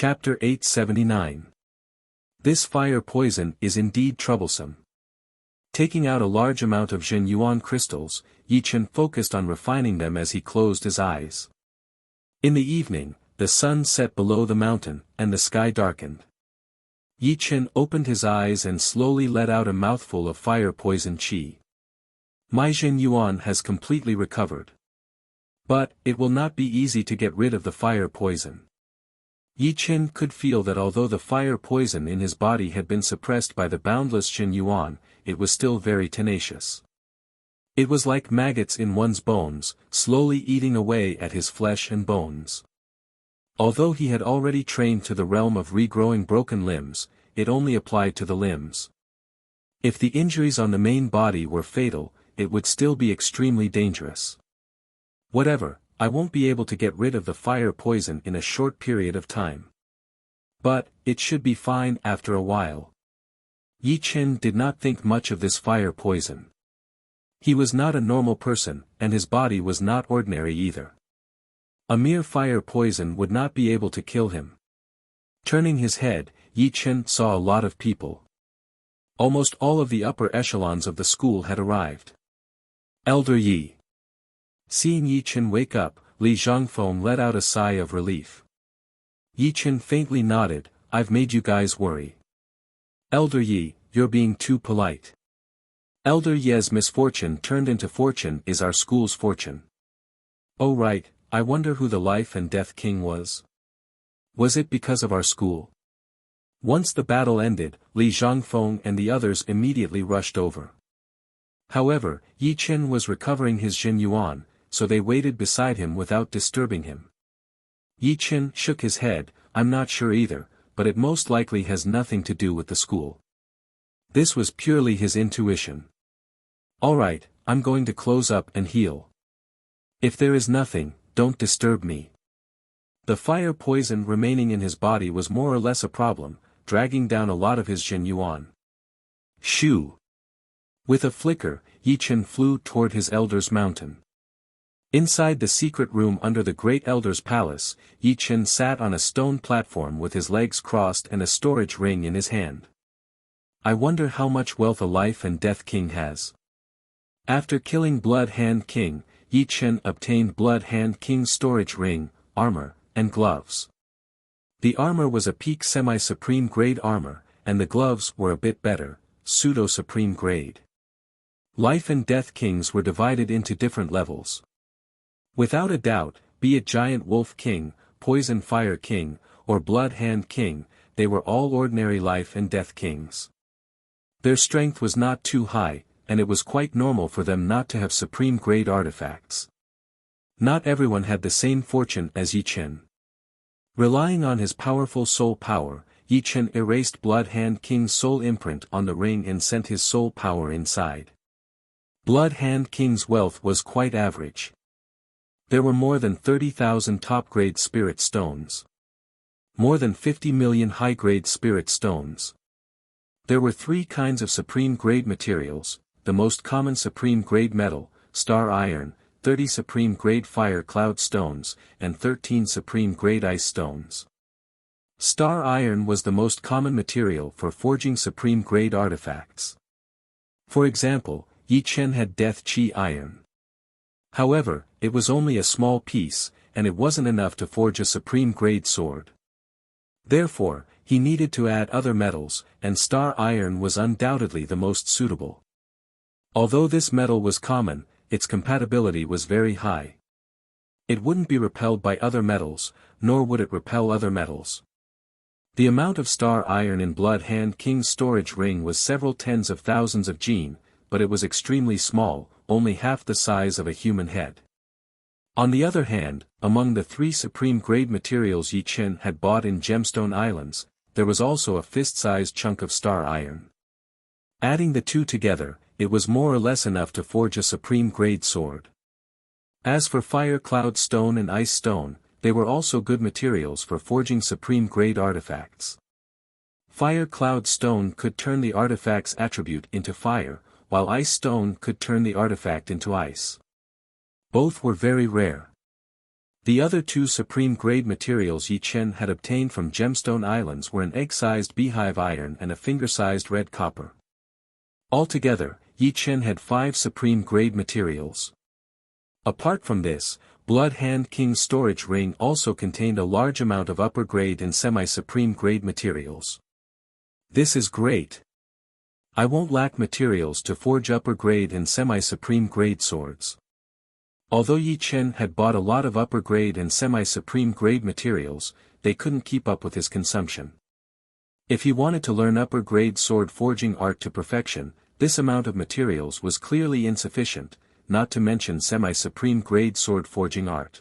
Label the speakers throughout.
Speaker 1: Chapter 879. This fire poison is indeed troublesome. Taking out a large amount of Jin Yuan crystals, Yi Chen focused on refining them as he closed his eyes. In the evening, the sun set below the mountain, and the sky darkened. Yi Chen opened his eyes and slowly let out a mouthful of fire poison qi. My Jin Yuan has completely recovered. But, it will not be easy to get rid of the fire poison. Yi Chen could feel that although the fire poison in his body had been suppressed by the boundless Jin Yuan, it was still very tenacious. It was like maggots in one's bones, slowly eating away at his flesh and bones. Although he had already trained to the realm of regrowing broken limbs, it only applied to the limbs. If the injuries on the main body were fatal, it would still be extremely dangerous. Whatever, I won't be able to get rid of the fire poison in a short period of time. But, it should be fine after a while. Yi Chen did not think much of this fire poison. He was not a normal person, and his body was not ordinary either. A mere fire poison would not be able to kill him. Turning his head, Yi Chen saw a lot of people. Almost all of the upper echelons of the school had arrived. Elder Yi. Seeing Yi Chen wake up, Li Zhangfeng let out a sigh of relief. Yi Chen faintly nodded, I've made you guys worry. Elder Yi, you're being too polite. Elder Ye's misfortune turned into fortune is our school's fortune. Oh right, I wonder who the Life and Death King was. Was it because of our school? Once the battle ended, Li Zhangfeng and the others immediately rushed over. However, Yi Chen was recovering his Jin Yuan, so they waited beside him without disturbing him. Yi Chen shook his head, I'm not sure either, but it most likely has nothing to do with the school. This was purely his intuition. Alright, I'm going to close up and heal. If there is nothing, don't disturb me. The fire poison remaining in his body was more or less a problem, dragging down a lot of his Jin Yuan. Shoo! With a flicker, Yi Chen flew toward his elder's mountain. Inside the secret room under the great elder's palace, Yi Chen sat on a stone platform with his legs crossed and a storage ring in his hand. I wonder how much wealth a Life and Death King has. After killing Blood Hand King, Yi Chen obtained Blood Hand King's storage ring, armor, and gloves. The armor was a peak semi-supreme grade armor, and the gloves were a bit better, pseudo-supreme grade. Life and Death Kings were divided into different levels. Without a doubt, be it Giant Wolf King, Poison Fire King, or Blood Hand King, they were all ordinary Life and Death Kings. Their strength was not too high, and it was quite normal for them not to have supreme grade artifacts. Not everyone had the same fortune as Yi Chen. Relying on his powerful soul power, Yi Chen erased Blood Hand King's soul imprint on the ring and sent his soul power inside. Blood Hand King's wealth was quite average. There were more than 30,000 top-grade spirit stones. More than 50 million high-grade spirit stones. There were 3 kinds of supreme-grade materials, the most common supreme-grade metal, star iron, 30 supreme-grade fire cloud stones, and 13 supreme-grade ice stones. Star iron was the most common material for forging supreme-grade artifacts. For example, Yi Chen had Death Qi iron. However, it was only a small piece, and it wasn't enough to forge a supreme-grade sword. Therefore, he needed to add other metals, and star iron was undoubtedly the most suitable. Although this metal was common, its compatibility was very high. It wouldn't be repelled by other metals, nor would it repel other metals. The amount of star iron in Blood Hand King's storage ring was several tens of thousands of Jin, but it was extremely small, only half the size of a human head. On the other hand, among the 3 supreme-grade materials Yi Chen had bought in Gemstone Islands, there was also a fist-sized chunk of star iron. Adding the 2 together, it was more or less enough to forge a supreme-grade sword. As for fire cloud stone and ice stone, they were also good materials for forging supreme-grade artifacts. Fire cloud stone could turn the artifact's attribute into fire, while ice stone could turn the artifact into ice. Both were very rare. The other two supreme-grade materials Yi Chen had obtained from Gemstone Islands were an egg-sized beehive iron and a finger-sized red copper. Altogether, Yi Chen had 5 supreme-grade materials. Apart from this, Blood Hand King's storage ring also contained a large amount of upper-grade and semi-supreme-grade materials. This is great. I won't lack materials to forge upper-grade and semi-supreme-grade swords. Although Yi Chen had bought a lot of upper-grade and semi-supreme-grade materials, they couldn't keep up with his consumption. If he wanted to learn upper-grade sword forging art to perfection, this amount of materials was clearly insufficient, not to mention semi-supreme-grade sword forging art.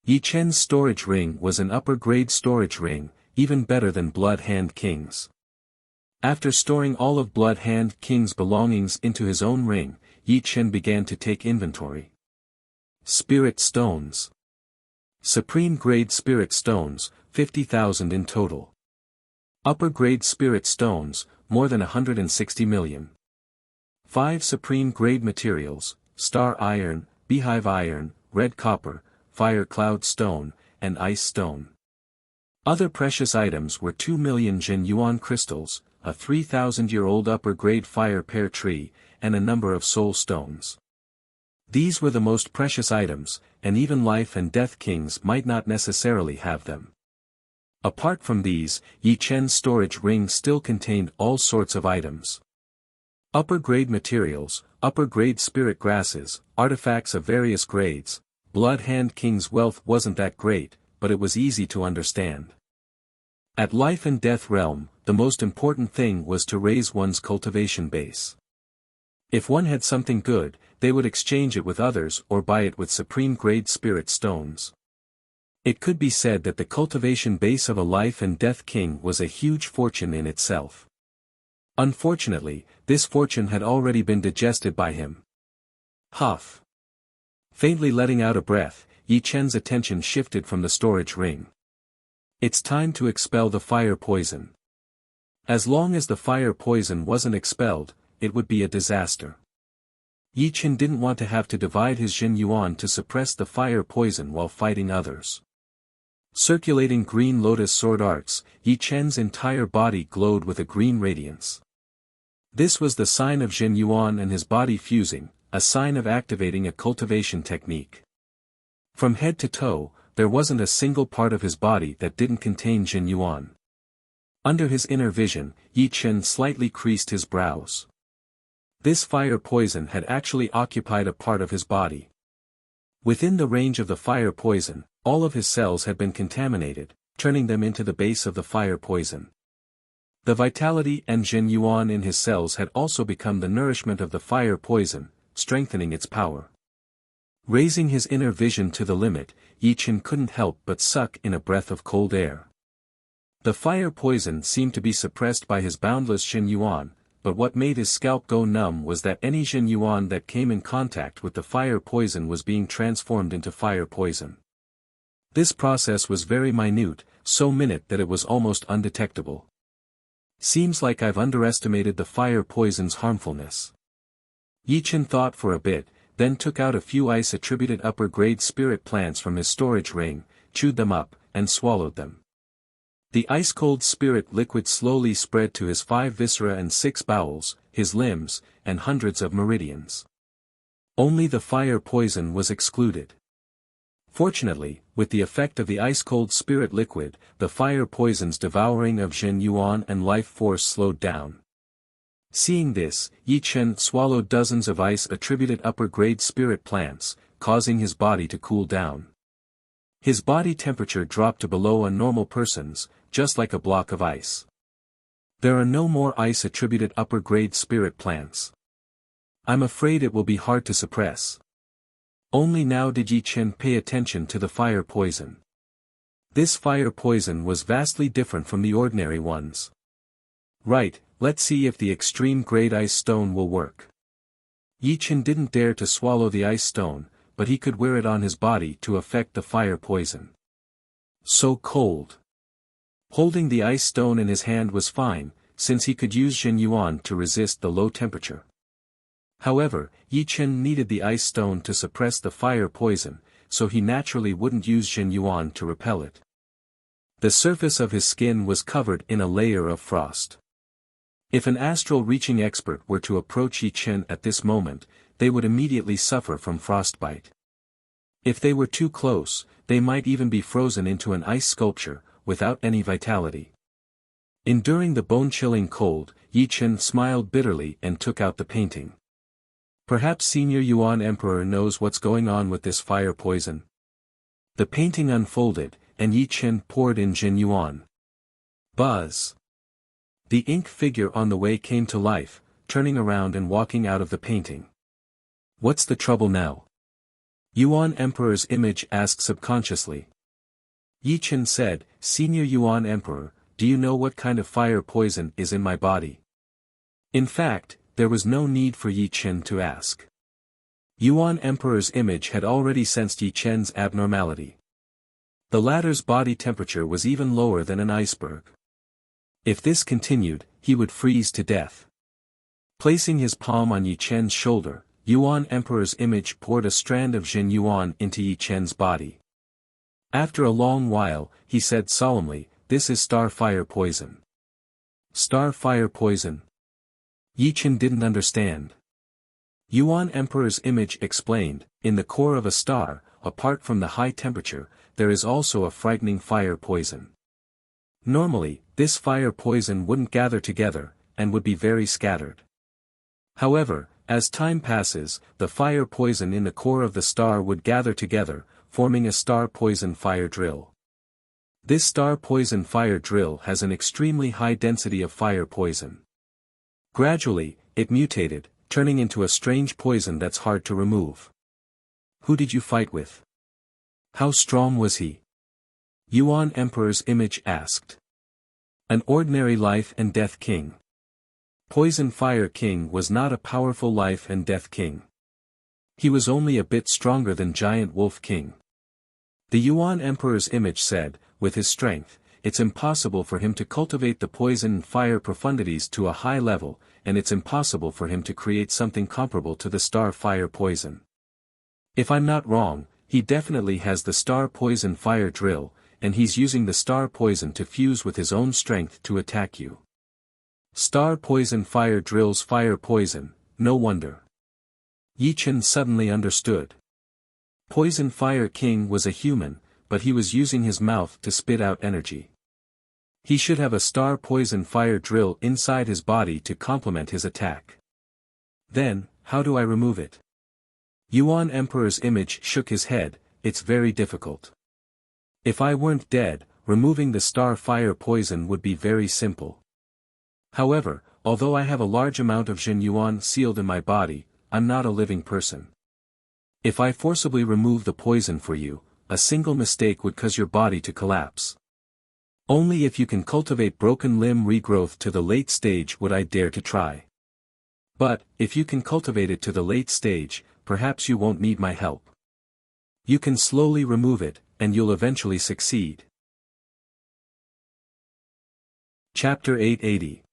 Speaker 1: Yi Chen's storage ring was an upper-grade storage ring, even better than Blood Hand King's. After storing all of Blood Hand King's belongings into his own ring, Yi Chen began to take inventory. Spirit Stones. Supreme-grade Spirit Stones, 50,000 in total. Upper-grade Spirit Stones, more than 160 million. 5 Supreme-grade materials, Star Iron, Beehive Iron, Red Copper, Fire Cloud Stone, and Ice Stone. Other precious items were 2 million Jin Yuan crystals, a 3,000-year-old upper-grade fire pear tree, and a number of soul stones. These were the most precious items, and even Life and Death Kings might not necessarily have them. Apart from these, Yi Chen's storage ring still contained all sorts of items. Upper-grade materials, upper-grade spirit grasses, artifacts of various grades. Blood Hand King's wealth wasn't that great, but it was easy to understand. At Life and Death Realm, the most important thing was to raise one's cultivation base. If one had something good, they would exchange it with others or buy it with supreme-grade spirit stones. It could be said that the cultivation base of a Life and Death King was a huge fortune in itself. Unfortunately, this fortune had already been digested by him. Huff. Faintly letting out a breath, Yi Chen's attention shifted from the storage ring. It's time to expel the fire poison. As long as the fire poison wasn't expelled, it would be a disaster. Yi Chen didn't want to have to divide his Jin Yuan to suppress the fire poison while fighting others. Circulating green lotus sword arts, Yi Chen's entire body glowed with a green radiance. This was the sign of Jin Yuan and his body fusing, a sign of activating a cultivation technique. From head to toe, there wasn't a single part of his body that didn't contain Jin Yuan. Under his inner vision, Yi Chen slightly creased his brows. This fire poison had actually occupied a part of his body. Within the range of the fire poison, all of his cells had been contaminated, turning them into the base of the fire poison. The vitality and Jin Yuan in his cells had also become the nourishment of the fire poison, strengthening its power. Raising his inner vision to the limit, Yi Chen couldn't help but suck in a breath of cold air. The fire poison seemed to be suppressed by his boundless Jin Yuan, but what made his scalp go numb was that any Jin Yuan that came in contact with the fire poison was being transformed into fire poison. This process was very minute, so minute that it was almost undetectable. Seems like I've underestimated the fire poison's harmfulness. Yi Chen thought for a bit, then took out a few ice-attributed upper-grade spirit plants from his storage ring, chewed them up, and swallowed them. The ice-cold spirit liquid slowly spread to his 5 viscera and 6 bowels, his limbs, and hundreds of meridians. Only the fire poison was excluded. Fortunately, with the effect of the ice-cold spirit liquid, the fire poison's devouring of Jin Yuan and life force slowed down. Seeing this, Yi Chen swallowed dozens of ice-attributed upper-grade spirit plants, causing his body to cool down. His body temperature dropped to below a normal person's, just like a block of ice. There are no more ice-attributed upper-grade spirit plants. I'm afraid it will be hard to suppress. Only now did Yi Chen pay attention to the fire poison. This fire poison was vastly different from the ordinary ones. Right, let's see if the extreme-grade ice stone will work. Yi Chen didn't dare to swallow the ice stone, but he could wear it on his body to affect the fire poison. So cold. Holding the ice stone in his hand was fine, since he could use Jin Yuan to resist the low temperature. However, Yi Chen needed the ice stone to suppress the fire poison, so he naturally wouldn't use Jin Yuan to repel it. The surface of his skin was covered in a layer of frost. If an astral-reaching expert were to approach Yi Chen at this moment, they would immediately suffer from frostbite. If they were too close, they might even be frozen into an ice sculpture, without any vitality. Enduring the bone-chilling cold, Yi Chen smiled bitterly and took out the painting. Perhaps Senior Yuan Emperor knows what's going on with this fire poison. The painting unfolded, and Yi Chen poured in Jin Yuan. Buzz! The ink figure on the way came to life, turning around and walking out of the painting. What's the trouble now? Yuan Emperor's image asked subconsciously. Yi Chen said, Senior Yuan Emperor, do you know what kind of fire poison is in my body? In fact, there was no need for Yi Chen to ask. Yuan Emperor's image had already sensed Yi Chen's abnormality. The latter's body temperature was even lower than an iceberg. If this continued, he would freeze to death. Placing his palm on Yi Chen's shoulder, Yuan Emperor's image poured a strand of Jin Yuan into Yi Chen's body. After a long while, he said solemnly, this is star fire poison. Star fire poison? Yi Chen didn't understand. Yuan Emperor's image explained, in the core of a star, apart from the high temperature, there is also a frightening fire poison. Normally, this fire poison wouldn't gather together, and would be very scattered. However, as time passes, the fire poison in the core of the star would gather together, forming a star poison fire drill. This star poison fire drill has an extremely high density of fire poison. Gradually, it mutated, turning into a strange poison that's hard to remove. Who did you fight with? How strong was he? Yuan Emperor's image asked. An ordinary life and death king. Poison Fire King was not a powerful life and death king. He was only a bit stronger than Giant Wolf King. The Yuan Emperor's image said, with his strength, it's impossible for him to cultivate the poison and fire profundities to a high level, and it's impossible for him to create something comparable to the star fire poison. If I'm not wrong, he definitely has the star poison fire drill, and he's using the star poison to fuse with his own strength to attack you. Star poison fire drills fire poison, no wonder. Yi Chen suddenly understood. Poison Fire King was a human, but he was using his mouth to spit out energy. He should have a star poison fire drill inside his body to complement his attack. Then, how do I remove it? Yuan Emperor's image shook his head, it's very difficult. If I weren't dead, removing the star fire poison would be very simple. However, although I have a large amount of Jin Yuan sealed in my body, I'm not a living person. If I forcibly remove the poison for you, a single mistake would cause your body to collapse. Only if you can cultivate broken limb regrowth to the late stage would I dare to try. But, if you can cultivate it to the late stage, perhaps you won't need my help. You can slowly remove it, and you'll eventually succeed. Chapter 880.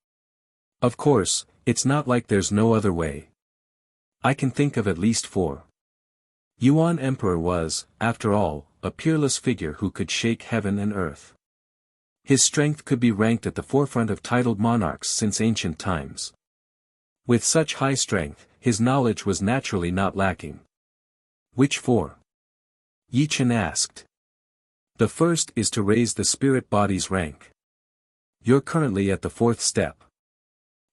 Speaker 1: Of course, it's not like there's no other way. I can think of at least 4. Yuan Emperor was, after all, a peerless figure who could shake heaven and earth. His strength could be ranked at the forefront of titled monarchs since ancient times. With such high strength, his knowledge was naturally not lacking. Which 4? Yi Chen asked. The first is to raise the spirit body's rank. You're currently at the 4th step.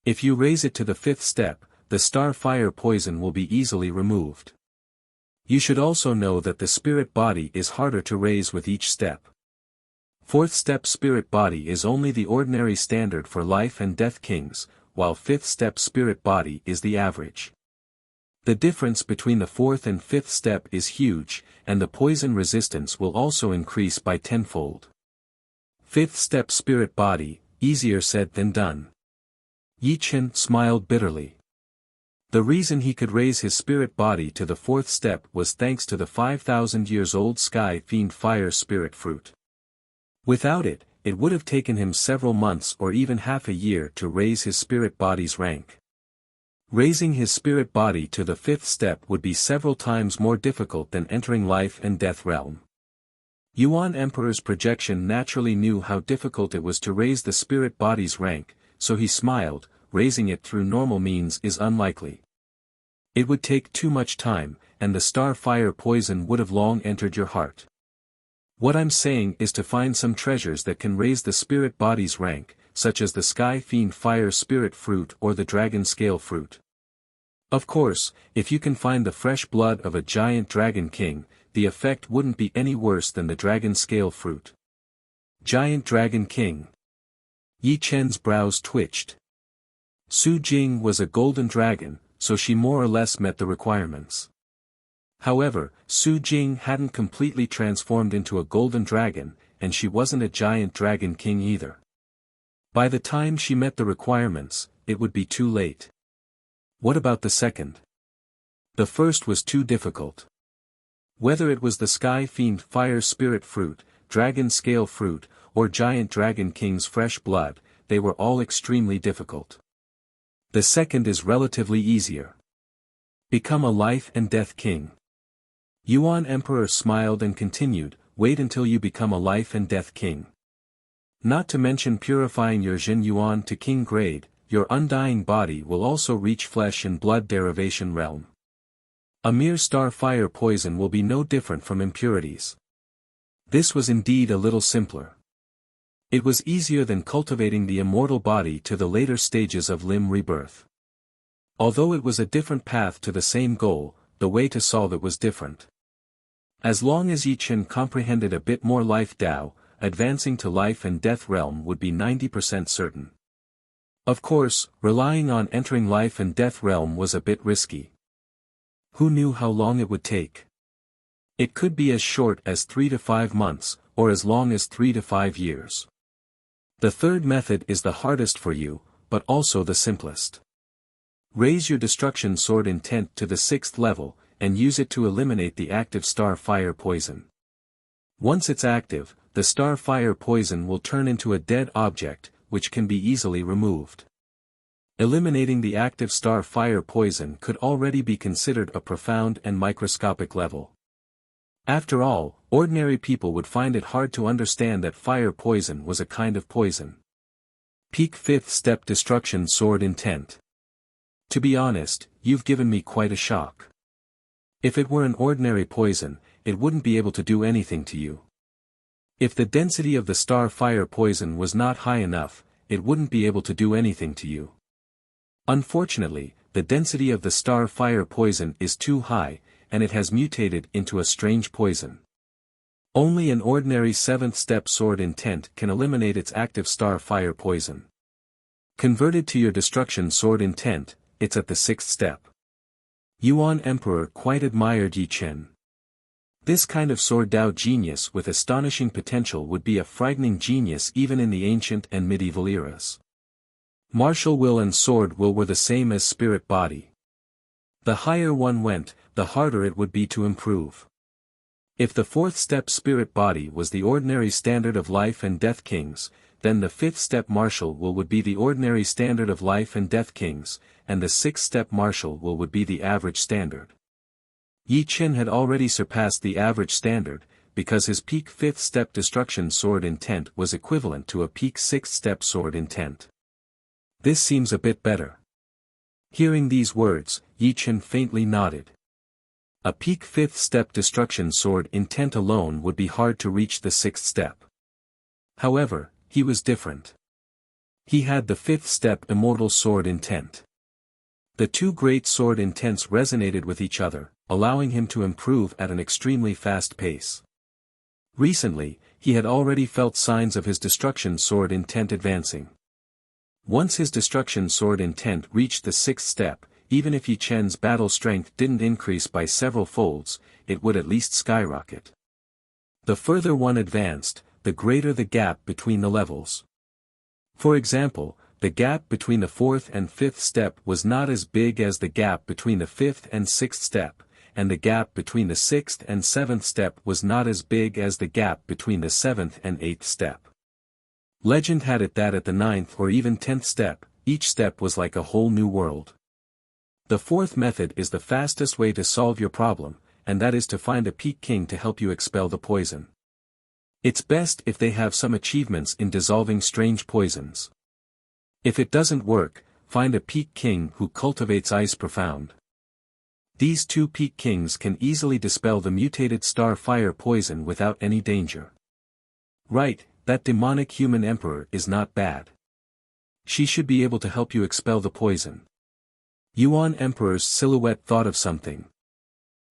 Speaker 1: If you raise it to the 5th step, the star fire poison will be easily removed. You should also know that the spirit body is harder to raise with each step. 4th step spirit body is only the ordinary standard for life and death kings, while 5th step spirit body is the average. The difference between the 4th and 5th step is huge, and the poison resistance will also increase by tenfold. 5th step spirit body, easier said than done. Yi Chen smiled bitterly. The reason he could raise his spirit body to the 4th step was thanks to the 5,000 years old Sky Fiend Fire Spirit Fruit. Without it, it would have taken him several months or even half a year to raise his spirit body's rank. Raising his spirit body to the fifth step would be several times more difficult than entering life and death realm. Yuan Emperor's projection naturally knew how difficult it was to raise the spirit body's rank, so he smiled. Raising it through normal means is unlikely. It would take too much time, and the star fire poison would have long entered your heart. What I'm saying is to find some treasures that can raise the spirit body's rank, such as the Sky Fiend Fire Spirit Fruit or the Dragon Scale Fruit. Of course, if you can find the fresh blood of a giant Dragon King, the effect wouldn't be any worse than the Dragon Scale Fruit. Giant Dragon King. Yi Chen's brows twitched. Su Jing was a golden dragon, so she more or less met the requirements. However, Su Jing hadn't completely transformed into a golden dragon, and she wasn't a giant dragon king either. By the time she met the requirements, it would be too late. What about the second? The first was too difficult. Whether it was the Sky Fiend Fire Spirit Fruit, Dragon Scale Fruit, or Giant Dragon King's fresh blood, they were all extremely difficult. The second is relatively easier. Become a life and death king. Yuan Emperor smiled and continued, wait until you become a life and death king. Not to mention purifying your Jin Yuan to king grade, your undying body will also reach flesh and blood derivation realm. A mere star fire poison will be no different from impurities. This was indeed a little simpler. It was easier than cultivating the immortal body to the later stages of limb rebirth. Although it was a different path to the same goal, the way to solve it was different. As long as Yi Chen comprehended a bit more life Tao, advancing to life and death realm would be 90% certain. Of course, relying on entering life and death realm was a bit risky. Who knew how long it would take? It could be as short as 3 to 5 months, or as long as 3 to 5 years. The third method is the hardest for you, but also the simplest. Raise your destruction sword intent to the 6th level, and use it to eliminate the active star fire poison. Once it's active, the star fire poison will turn into a dead object, which can be easily removed. Eliminating the active star fire poison could already be considered a profound and microscopic level. After all, ordinary people would find it hard to understand that fire poison was a kind of poison. Peak 5th step destruction sword intent. To be honest, you've given me quite a shock. If it were an ordinary poison, it wouldn't be able to do anything to you. If the density of the star fire poison was not high enough, it wouldn't be able to do anything to you. Unfortunately, the density of the star fire poison is too high, and it has mutated into a strange poison. Only an ordinary 7th step sword intent can eliminate its active star fire poison. Converted to your destruction sword intent, it's at the 6th step. Yuan Emperor quite admired Yi Chen. This kind of sword Dao genius with astonishing potential would be a frightening genius even in the ancient and medieval eras. Martial will and sword will were the same as spirit body. The higher one went, the harder it would be to improve. If the 4th step spirit body was the ordinary standard of life and death kings, then the 5th step martial will would be the ordinary standard of life and death kings, and the 6th step martial will would be the average standard. Yi Chen had already surpassed the average standard, because his peak 5th step destruction sword intent was equivalent to a peak 6th step sword intent. This seems a bit better. Hearing these words, Yi Chen faintly nodded. A peak 5th step destruction sword intent alone would be hard to reach the 6th step. However, he was different. He had the 5th step immortal sword intent. The two great sword intents resonated with each other, allowing him to improve at an extremely fast pace. Recently, he had already felt signs of his destruction sword intent advancing. Once his destruction sword intent reached the 6th step, even if Yi Chen's battle strength didn't increase by several folds, it would at least skyrocket. The further one advanced, the greater the gap between the levels. For example, the gap between the 4th and 5th step was not as big as the gap between the 5th and 6th step, and the gap between the 6th and 7th step was not as big as the gap between the 7th and 8th step. Legend had it that at the 9th or even 10th step, each step was like a whole new world. The fourth method is the fastest way to solve your problem, and that is to find a peak king to help you expel the poison. It's best if they have some achievements in dissolving strange poisons. If it doesn't work, find a peak king who cultivates ice profound. These two peak kings can easily dispel the mutated star fire poison without any danger. Right, that demonic human emperor is not bad. She should be able to help you expel the poison. Yuan Emperor's silhouette thought of something.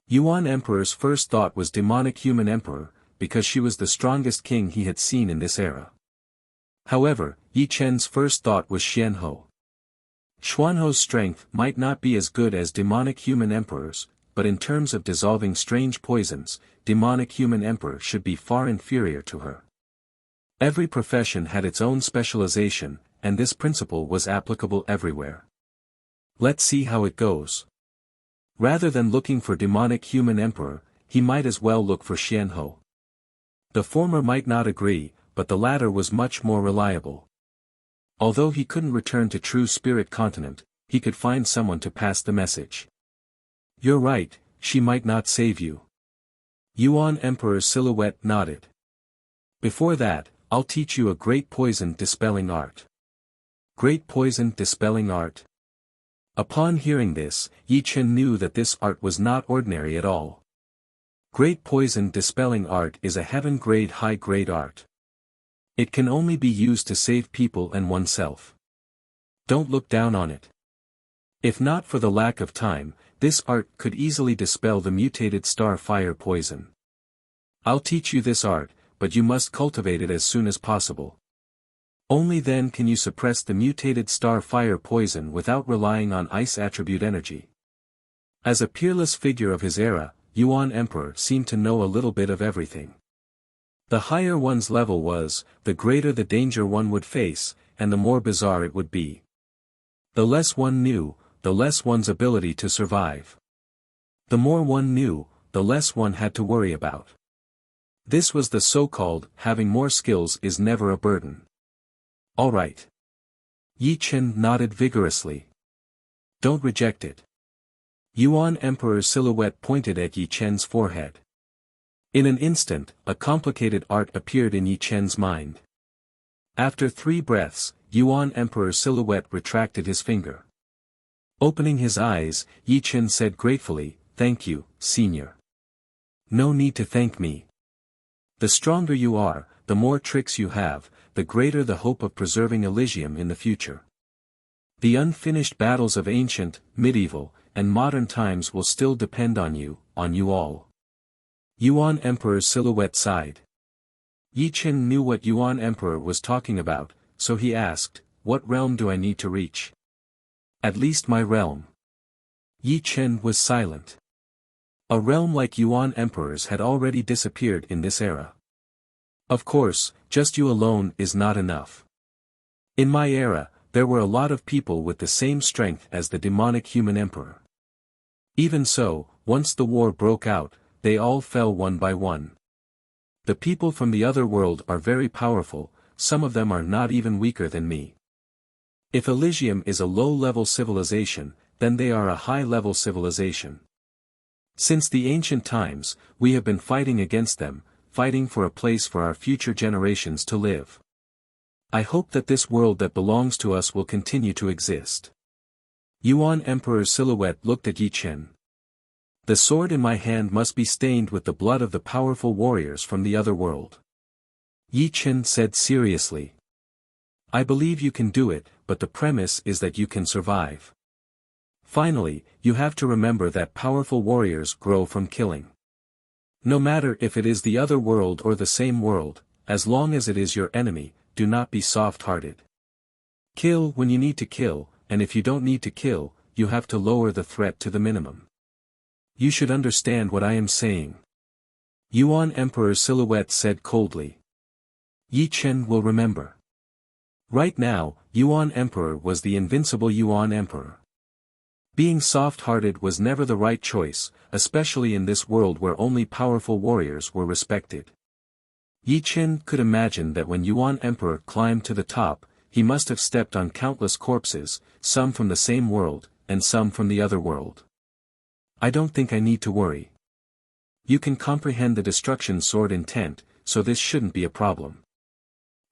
Speaker 1: Yuan Emperor's first thought was demonic human emperor, because she was the strongest king he had seen in this era. However, Yi Chen's first thought was Xianhou. Xuanho's strength might not be as good as demonic human emperors, but in terms of dissolving strange poisons, demonic human emperor should be far inferior to her. Every profession had its own specialization, and this principle was applicable everywhere. Let's see how it goes. Rather than looking for demonic human emperor, he might as well look for Xianhou. The former might not agree, but the latter was much more reliable. Although he couldn't return to True Spirit Continent, he could find someone to pass the message. You're right, she might not save you. Yuan Emperor's silhouette nodded. Before that, I'll teach you a great poison dispelling art. Great poison dispelling art. Upon hearing this, Yi Chen knew that this art was not ordinary at all. Great poison dispelling art is a heaven-grade high-grade art. It can only be used to save people and oneself. Don't look down on it. If not for the lack of time, this art could easily dispel the mutated star fire poison. I'll teach you this art, but you must cultivate it as soon as possible. Only then can you suppress the mutated star fire poison without relying on ice attribute energy. As a peerless figure of his era, Yuan Emperor seemed to know a little bit of everything. The higher one's level was, the greater the danger one would face, and the more bizarre it would be. The less one knew, the less one's ability to survive. The more one knew, the less one had to worry about. This was the so-called, having more skills is never a burden. All right. Yi Chen nodded vigorously. Don't reject it. Yuan Emperor's silhouette pointed at Yi Chen's forehead. In an instant, a complicated art appeared in Yi Chen's mind. After 3 breaths, Yuan Emperor's silhouette retracted his finger. Opening his eyes, Yi Chen said gratefully, "Thank you, senior." "No need to thank me. The stronger you are, the more tricks you have, the greater the hope of preserving Elysium in the future. The unfinished battles of ancient, medieval, and modern times will still depend on you all." Yuan Emperor's silhouette sighed. Yi Chen knew what Yuan Emperor was talking about, so he asked, "What realm do I need to reach?" "At least my realm." Yi Chen was silent. A realm like Yuan Emperor's had already disappeared in this era. Of course, just you alone is not enough. In my era, there were a lot of people with the same strength as the demonic human emperor. Even so, once the war broke out, they all fell one by one. The people from the other world are very powerful, some of them are not even weaker than me. If Elysium is a low-level civilization, then they are a high-level civilization. Since the ancient times, we have been fighting against them, fighting for a place for our future generations to live. I hope that this world that belongs to us will continue to exist. Yuan Emperor's silhouette looked at Yi Chen. The sword in my hand must be stained with the blood of the powerful warriors from the other world. Yi Chen said seriously. I believe you can do it, but the premise is that you can survive. Finally, you have to remember that powerful warriors grow from killing. No matter if it is the other world or the same world, as long as it is your enemy, do not be soft-hearted. Kill when you need to kill, and if you don't need to kill, you have to lower the threat to the minimum. You should understand what I am saying. Yuan Emperor's silhouette said coldly. Yi Chen will remember. Right now, Yuan Emperor was the invincible Yuan Emperor. Being soft-hearted was never the right choice, especially in this world where only powerful warriors were respected. Yi Chen could imagine that when Yuan Emperor climbed to the top, he must have stepped on countless corpses, some from the same world, and some from the other world. I don't think I need to worry. You can comprehend the destruction sword intent, so this shouldn't be a problem.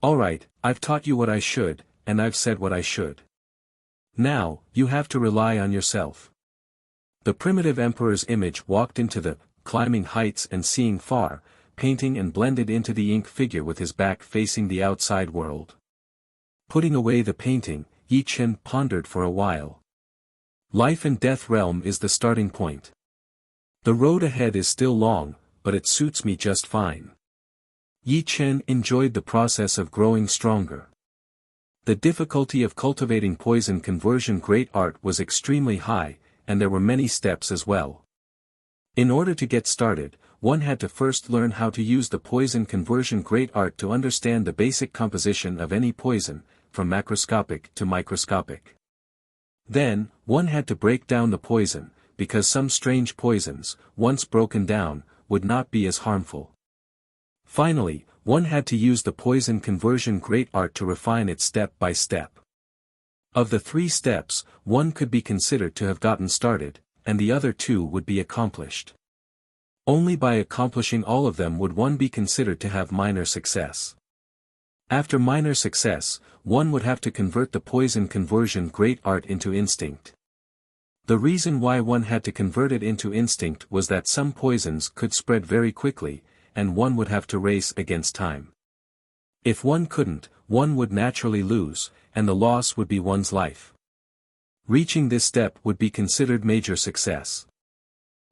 Speaker 1: Alright, I've taught you what I should, and I've said what I should. Now, you have to rely on yourself. The primitive emperor's image walked into the climbing heights and seeing far, painting and blended into the ink figure with his back facing the outside world. Putting away the painting, Yi Chen pondered for a while. Life and death realm is the starting point. The road ahead is still long, but it suits me just fine. Yi Chen enjoyed the process of growing stronger. The difficulty of cultivating poison conversion great art was extremely high, and there were many steps as well. In order to get started, one had to first learn how to use the poison conversion great art to understand the basic composition of any poison, from macroscopic to microscopic. Then, one had to break down the poison, because some strange poisons, once broken down, would not be as harmful. Finally, one had to use the poison conversion great art to refine it step by step. Of the 3 steps, one could be considered to have gotten started, and the other 2 would be accomplished. Only by accomplishing all of them would one be considered to have minor success. After minor success, one would have to convert the poison conversion great art into instinct. The reason why one had to convert it into instinct was that some poisons could spread very quickly, and one would have to race against time. If one couldn't, one would naturally lose, and the loss would be one's life. Reaching this step would be considered major success.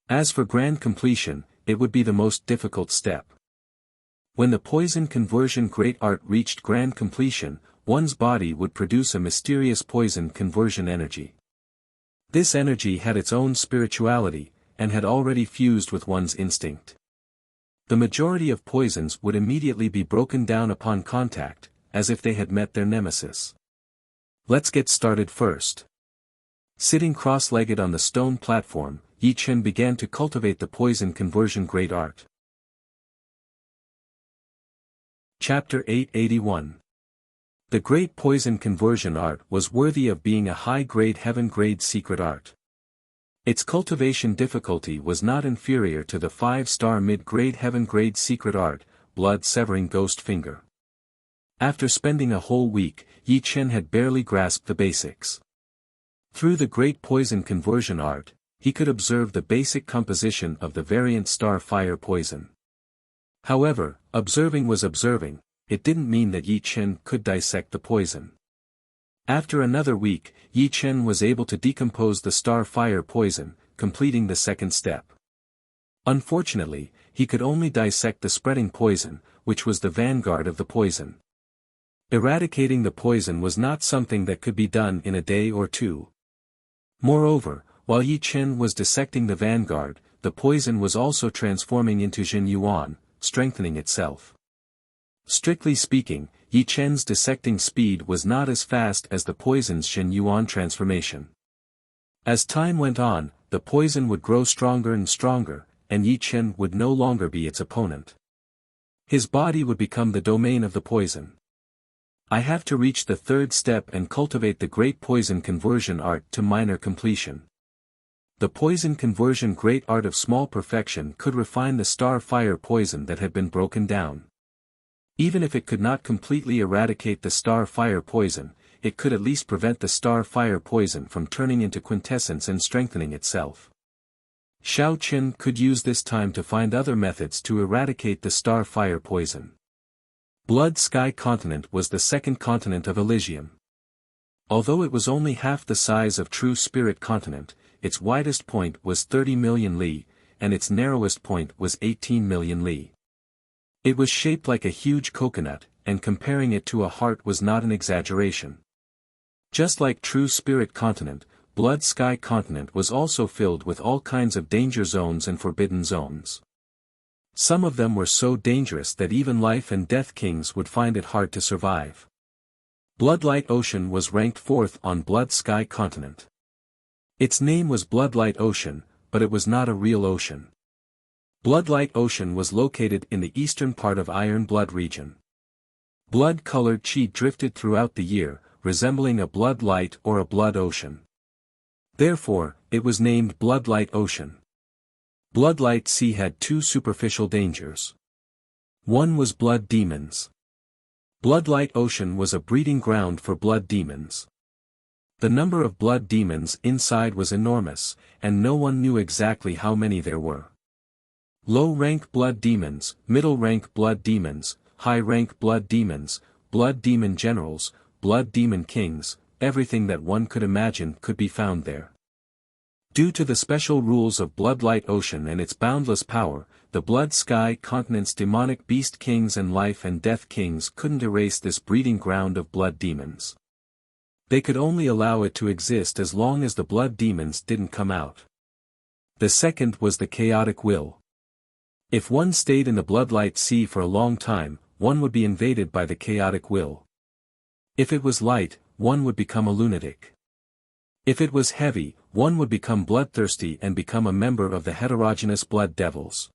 Speaker 1: As for grand completion, it would be the most difficult step. When the poison conversion great art reached grand completion, one's body would produce a mysterious poison conversion energy. This energy had its own spirituality, and had already fused with one's instinct. The majority of poisons would immediately be broken down upon contact, as if they had met their nemesis. Let's get started first. Sitting cross-legged on the stone platform, Yi Chen began to cultivate the poison conversion great art. Chapter 881. The great poison conversion art was worthy of being a high-grade heaven-grade secret art. Its cultivation difficulty was not inferior to the 5-star mid-grade heaven-grade secret art, blood-severing ghost finger. After spending a whole week, Yi Chen had barely grasped the basics. Through the great poison conversion art, he could observe the basic composition of the variant star fire poison. However, observing was observing, it didn't mean that Yi Chen could dissect the poison. After another week, Yi Chen was able to decompose the star fire poison, completing the second step. Unfortunately, he could only dissect the spreading poison, which was the vanguard of the poison. Eradicating the poison was not something that could be done in a day or 2. Moreover, while Yi Chen was dissecting the vanguard, the poison was also transforming into Jin Yuan, strengthening itself. Strictly speaking, Yi Chen's dissecting speed was not as fast as the poison's Jin Yuan transformation. As time went on, the poison would grow stronger and stronger, and Yi Chen would no longer be its opponent. His body would become the domain of the poison. I have to reach the 3rd step and cultivate the great poison conversion art to minor completion. The poison conversion great art of small perfection could refine the star fire poison that had been broken down. Even if it could not completely eradicate the star fire poison, it could at least prevent the star fire poison from turning into quintessence and strengthening itself. Xiao Qin could use this time to find other methods to eradicate the star fire poison. Blood Sky Continent was the 2nd continent of Elysium. Although it was only half the size of True Spirit Continent, its widest point was 30 million li, and its narrowest point was 18 million li. It was shaped like a huge coconut, and comparing it to a heart was not an exaggeration. Just like True Spirit Continent, Blood Sky Continent was also filled with all kinds of danger zones and forbidden zones. Some of them were so dangerous that even life and death kings would find it hard to survive. Bloodlight Ocean was ranked 4th on Blood Sky Continent. Its name was Bloodlight Ocean, but it was not a real ocean. Bloodlight Ocean was located in the eastern part of Iron Blood region. Blood-colored chi drifted throughout the year, resembling a blood light or a blood ocean. Therefore, it was named Bloodlight Ocean. Bloodlight Sea had two superficial dangers. One was blood demons. Bloodlight Ocean was a breeding ground for blood demons. The number of blood demons inside was enormous, and no one knew exactly how many there were. Low-rank blood demons, middle-rank blood demons, high-rank blood demons, blood demon generals, blood demon kings, everything that one could imagine could be found there. Due to the special rules of Bloodlight Ocean and its boundless power, the Blood Sky Continent's demonic beast kings and life and death kings couldn't erase this breeding ground of blood demons. They could only allow it to exist as long as the blood demons didn't come out. The second was the chaotic will. If one stayed in the Bloodlight Sea for a long time, one would be invaded by the chaotic will. If it was light, one would become a lunatic. If it was heavy, one would become bloodthirsty and become a member of the heterogeneous blood devils.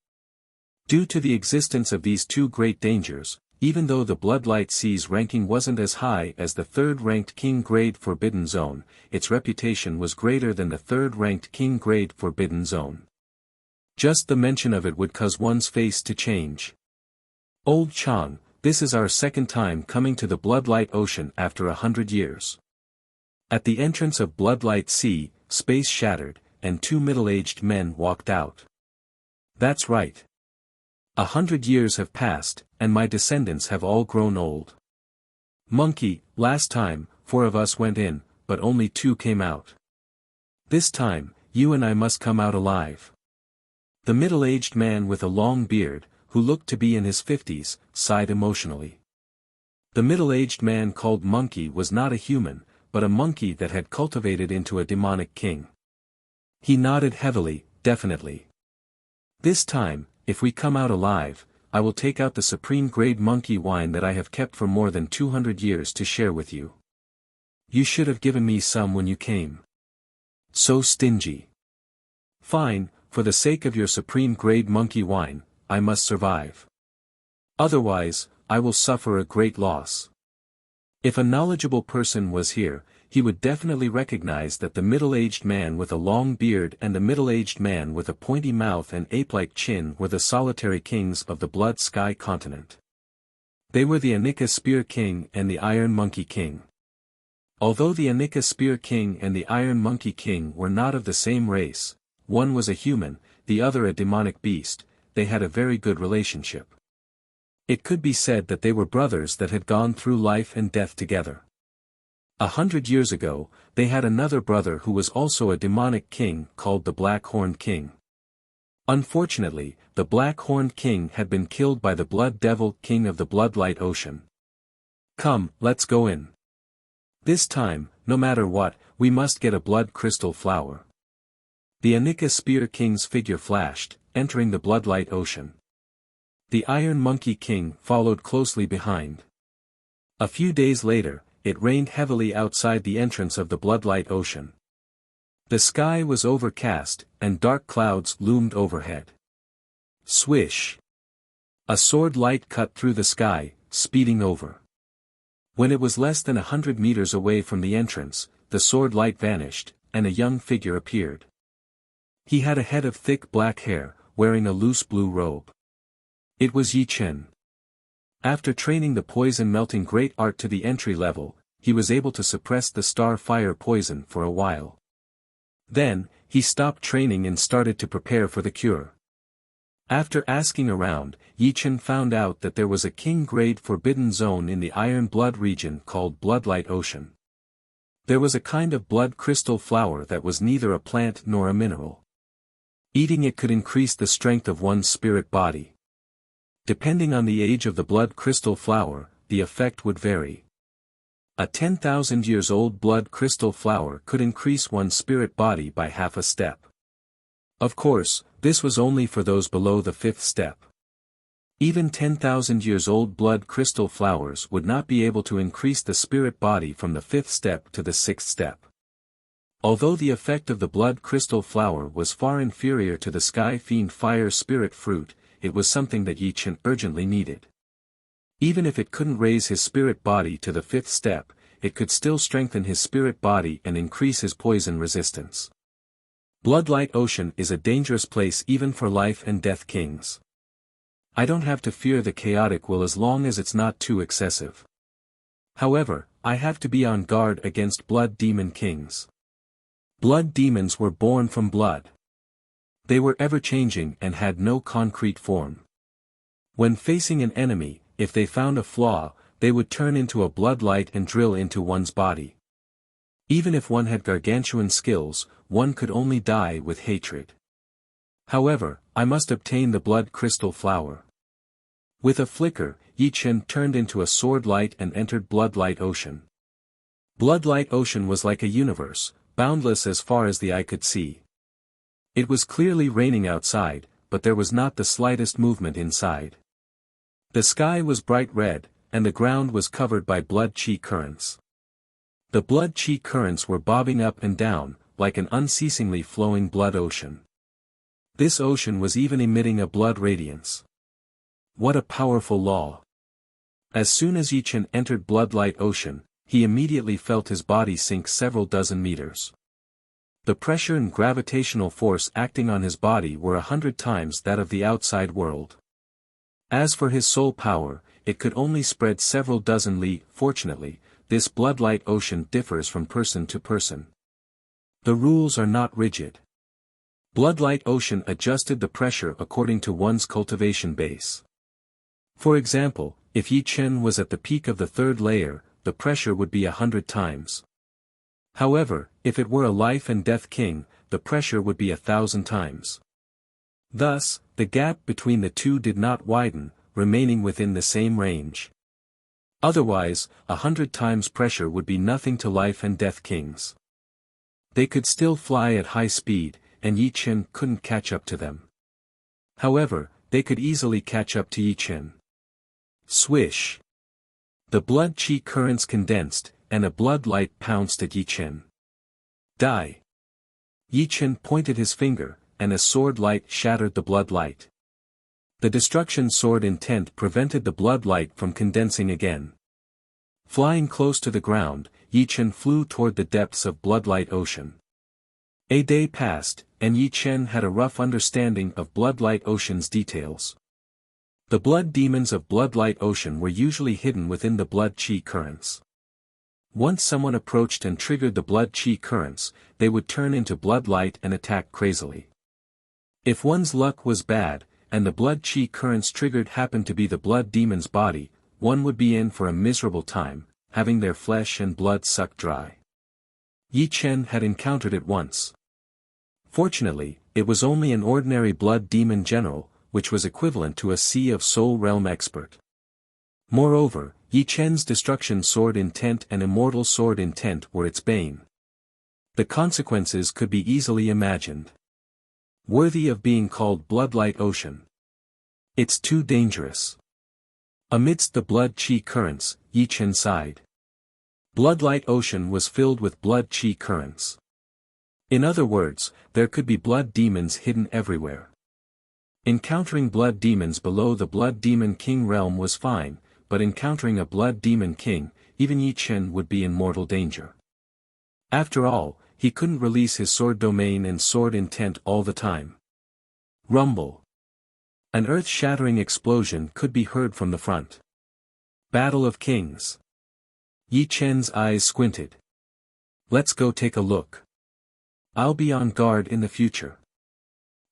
Speaker 1: Due to the existence of these two great dangers, even though the Bloodlight Sea's ranking wasn't as high as the third-ranked King-grade Forbidden Zone, its reputation was greater than the third-ranked King-grade Forbidden Zone. Just the mention of it would cause one's face to change. Old Chang, this is our second time coming to the Bloodlight Ocean after 100 years. At the entrance of Bloodlight Sea, space shattered, and two middle-aged men walked out. That's right. 100 years have passed, and my descendants have all grown old. Monkey, last time, 4 of us went in, but only 2 came out. This time, you and I must come out alive. The middle-aged man with a long beard, who looked to be in his 50s, sighed emotionally. The middle-aged man called Monkey was not a human, but a monkey that had cultivated into a demonic king. He nodded heavily, definitely. This time, if we come out alive, I will take out the supreme-grade monkey wine that I have kept for more than 200 years to share with you. You should have given me some when you came. So stingy. Fine, for the sake of your supreme-grade monkey wine, I must survive. Otherwise, I will suffer a great loss. If a knowledgeable person was here, he would definitely recognize that the middle-aged man with a long beard and the middle-aged man with a pointy mouth and ape-like chin were the solitary kings of the Blood Sky Continent. They were the Anika Spear King and the Iron Monkey King. Although the Anika Spear King and the Iron Monkey King were not of the same race, one was a human, the other a demonic beast, they had a very good relationship. It could be said that they were brothers that had gone through life and death together. 100 years ago, they had another brother who was also a demonic king called the Black-Horned King. Unfortunately, the Black-Horned King had been killed by the Blood Devil King of the Bloodlight Ocean. Come, let's go in. This time, no matter what, we must get a blood crystal flower. The Anika Spear King's figure flashed, entering the Bloodlight Ocean. The Iron Monkey King followed closely behind. A few days later, it rained heavily outside the entrance of the Bloodlight Ocean. The sky was overcast, and dark clouds loomed overhead. Swish! A sword light cut through the sky, speeding over. When it was less than 100 meters away from the entrance, the sword light vanished, and a young figure appeared. He had a head of thick black hair, wearing a loose blue robe. It was Yi Chen. After training the poison-melting great art to the entry level, he was able to suppress the star fire poison for a while. Then, he stopped training and started to prepare for the cure. After asking around, Yi Chen found out that there was a king-grade forbidden zone in the Iron Blood region called Bloodlight Ocean. There was a kind of blood crystal flower that was neither a plant nor a mineral. Eating it could increase the strength of one's spirit body. Depending on the age of the blood crystal flower, the effect would vary. A 10,000 years old blood crystal flower could increase one's spirit body by half a step. Of course, this was only for those below the 5th step. Even 10,000 years old blood crystal flowers would not be able to increase the spirit body from the 5th step to the 6th step. Although the effect of the blood crystal flower was far inferior to the Sky Fiend Fire Spirit Fruit, it was something that Yi Chen urgently needed. Even if it couldn't raise his spirit body to the 5th step, it could still strengthen his spirit body and increase his poison resistance. Bloodlight Ocean is a dangerous place even for life and death kings. I don't have to fear the chaotic will as long as it's not too excessive. However, I have to be on guard against blood demon kings. Blood demons were born from blood. They were ever-changing and had no concrete form. When facing an enemy, if they found a flaw, they would turn into a bloodlight and drill into one's body. Even if one had gargantuan skills, one could only die with hatred. However, I must obtain the blood crystal flower. With a flicker, Yi Chen turned into a sword light and entered Bloodlight Ocean. Bloodlight Ocean was like a universe, boundless as far as the eye could see. It was clearly raining outside, but there was not the slightest movement inside. The sky was bright red, and the ground was covered by blood chi currents. The blood chi currents were bobbing up and down, like an unceasingly flowing blood ocean. This ocean was even emitting a blood radiance. What a powerful law! As soon as Yi Chen entered Bloodlight Ocean, he immediately felt his body sink several dozen meters. The pressure and gravitational force acting on his body were 100 times that of the outside world. As for his soul power, it could only spread several dozen li. Fortunately, this Bloodlight Ocean differs from person to person. The rules are not rigid. Bloodlight Ocean adjusted the pressure according to one's cultivation base. For example, if Yi Chen was at the peak of the third layer, the pressure would be 100 times. However, if it were a life and death king, the pressure would be 1,000 times. Thus, the gap between the two did not widen, remaining within the same range. Otherwise, 100 times pressure would be nothing to life and death kings. They could still fly at high speed, and Yi Chen couldn't catch up to them. However, they could easily catch up to Yi Chen. Swish! The blood chi currents condensed, and a blood light pounced at Yi Chen. Die! Yi Chen pointed his finger, and a sword light shattered the blood light. The destruction sword intent prevented the blood light from condensing again. Flying close to the ground, Yi Chen flew toward the depths of Bloodlight Ocean. A day passed, and Yi Chen had a rough understanding of Bloodlight Ocean's details. The blood demons of Bloodlight Ocean were usually hidden within the blood chi currents. Once someone approached and triggered the blood chi currents, they would turn into blood light and attack crazily. If one's luck was bad, and the blood chi currents triggered happened to be the blood demon's body, one would be in for a miserable time, having their flesh and blood sucked dry. Yi Chen had encountered it once. Fortunately, it was only an ordinary blood demon general, which was equivalent to a Sea of Soul realm expert. Moreover, Yi Chen's destruction sword intent and immortal sword intent were its bane. The consequences could be easily imagined. Worthy of being called Bloodlight Ocean. It's too dangerous. Amidst the blood chi currents, Yi Chen sighed. Bloodlight Ocean was filled with blood chi currents. In other words, there could be blood demons hidden everywhere. Encountering blood demons below the blood demon king realm was fine, but encountering a blood demon king, even Yi Chen would be in mortal danger. After all, he couldn't release his sword domain and sword intent all the time. Rumble. An earth-shattering explosion could be heard from the front. Battle of Kings. Yi Chen's eyes squinted. Let's go take a look. I'll be on guard in the future.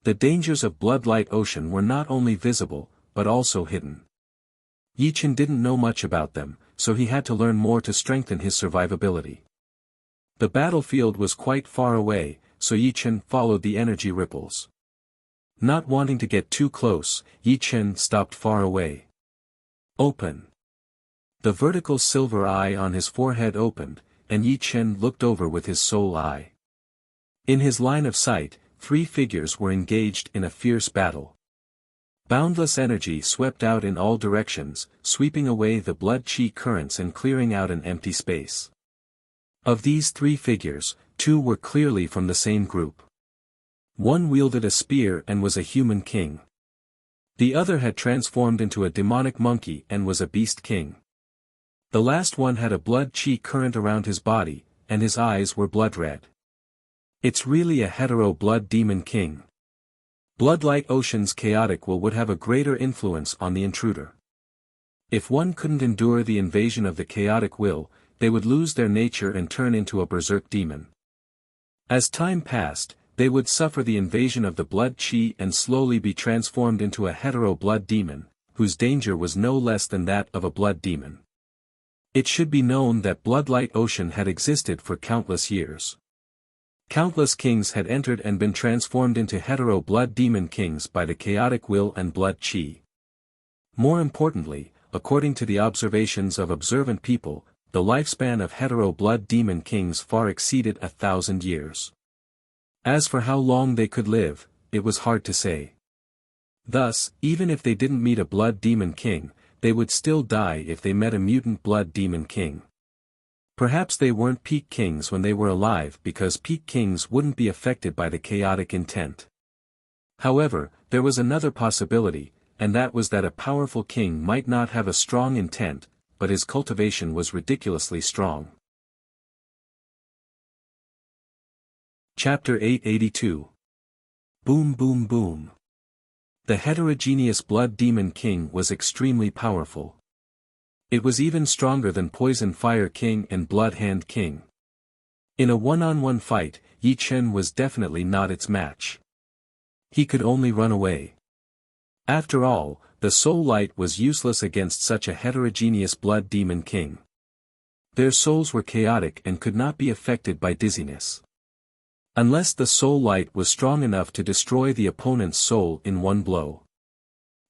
Speaker 1: The dangers of Bloodlight Ocean were not only visible, but also hidden. Yi Chen didn't know much about them, so he had to learn more to strengthen his survivability. The battlefield was quite far away, so Yi Chen followed the energy ripples. Not wanting to get too close, Yi Chen stopped far away. Open. The vertical silver eye on his forehead opened, and Yi Chen looked over with his soul eye. In his line of sight, 3 figures were engaged in a fierce battle. Boundless energy swept out in all directions, sweeping away the blood chi currents and clearing out an empty space. Of these 3 figures, 2 were clearly from the same group. One wielded a spear and was a human king. The other had transformed into a demonic monkey and was a beast king. The last one had a blood chi current around his body, and his eyes were blood red. It's really a hetero blood demon king. Blood-light ocean's chaotic will would have a greater influence on the intruder. If one couldn't endure the invasion of the chaotic will, they would lose their nature and turn into a berserk demon. As time passed, they would suffer the invasion of the blood chi and slowly be transformed into a hetero blood demon, whose danger was no less than that of a blood demon. It should be known that blood-light ocean had existed for countless years. Countless kings had entered and been transformed into hetero blood demon kings by the chaotic will and blood chi. More importantly, according to the observations of observant people, the lifespan of hetero blood demon kings far exceeded 1,000 years. As for how long they could live, it was hard to say. Thus, even if they didn't meet a blood demon king, they would still die if they met a mutant blood demon king. Perhaps they weren't peak kings when they were alive because peak kings wouldn't be affected by the chaotic intent. However, there was another possibility, and that was that a powerful king might not have a strong intent, but his cultivation was ridiculously strong. Chapter 882. Boom Boom Boom. The heterogeneous blood demon king was extremely powerful. It was even stronger than Poison Fire King and Blood Hand King. In a one-on-one fight, Yi Chen was definitely not its match. He could only run away. After all, the soul light was useless against such a heterogeneous blood demon king. Their souls were chaotic and could not be affected by dizziness. Unless the soul light was strong enough to destroy the opponent's soul in one blow.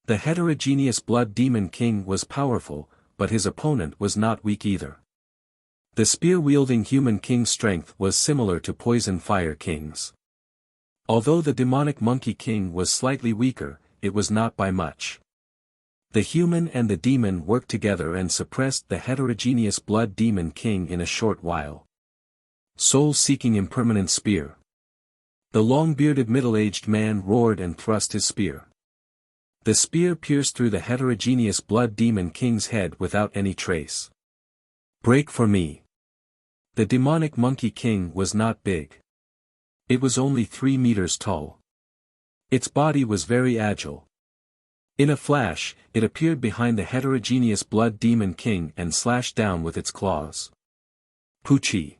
Speaker 1: The heterogeneous blood demon king was powerful, but his opponent was not weak either. The spear-wielding human king's strength was similar to Poison Fire King's. Although the demonic monkey king was slightly weaker, it was not by much. The human and the demon worked together and suppressed the heterogeneous blood demon king in a short while. Soul-seeking impermanent spear. The long-bearded middle-aged man roared and thrust his spear. The spear pierced through the heterogeneous blood demon king's head without any trace. Break for me. The demonic monkey king was not big. It was only 3 meters tall. Its body was very agile. In a flash, it appeared behind the heterogeneous blood demon king and slashed down with its claws. Poochie.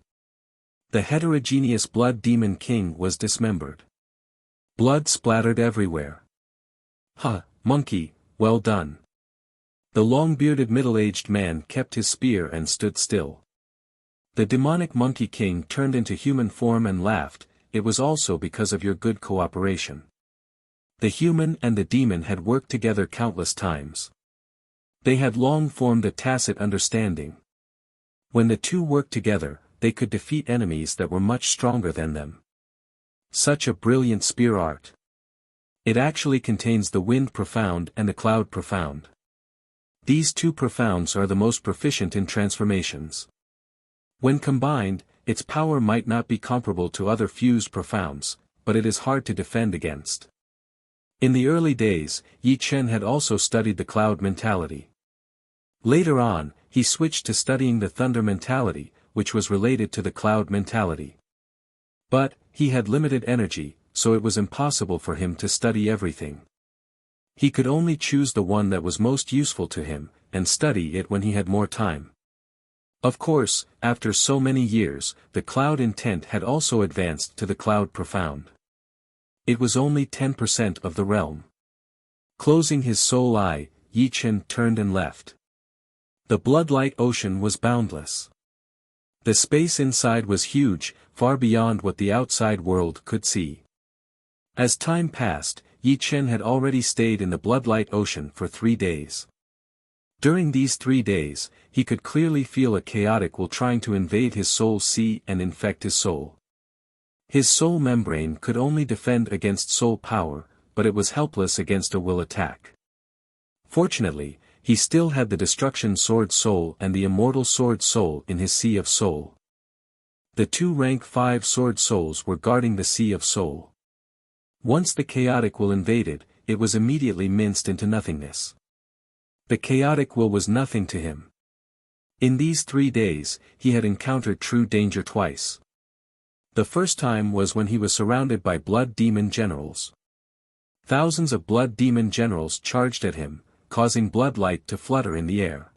Speaker 1: The heterogeneous blood demon king was dismembered. Blood splattered everywhere. Ha, monkey, well done. The long-bearded middle-aged man kept his spear and stood still. The demonic monkey king turned into human form and laughed. It was also because of your good cooperation. The human and the demon had worked together countless times. They had long formed a tacit understanding. When the two worked together, they could defeat enemies that were much stronger than them. Such a brilliant spear art. It actually contains the wind profound and the cloud profound. These two profounds are the most proficient in transformations. When combined, its power might not be comparable to other fused profounds, but it is hard to defend against. In the early days, Yi Chen had also studied the cloud mentality. Later on, he switched to studying the thunder mentality, which was related to the cloud mentality. But, he had limited energy, so it was impossible for him to study everything. He could only choose the one that was most useful to him, and study it when he had more time. Of course, after so many years, the cloud intent had also advanced to the cloud profound. It was only 10% of the realm. Closing his soul eye, Yi Chen turned and left. The blood-light ocean was boundless. The space inside was huge, far beyond what the outside world could see. As time passed, Yi Chen had already stayed in the blood-light ocean for 3 days. During these 3 days, he could clearly feel a chaotic will trying to invade his soul sea and infect his soul. His soul membrane could only defend against soul power, but it was helpless against a will attack. Fortunately, he still had the Destruction Sword Soul and the Immortal Sword Soul in his Sea of Soul. The 2 rank 5 Sword Souls were guarding the Sea of Soul. Once the chaotic will invaded, it was immediately minced into nothingness. The chaotic will was nothing to him. In these 3 days, he had encountered true danger twice. The first time was when he was surrounded by blood demon generals. Thousands of blood demon generals charged at him, causing blood light to flutter in the air.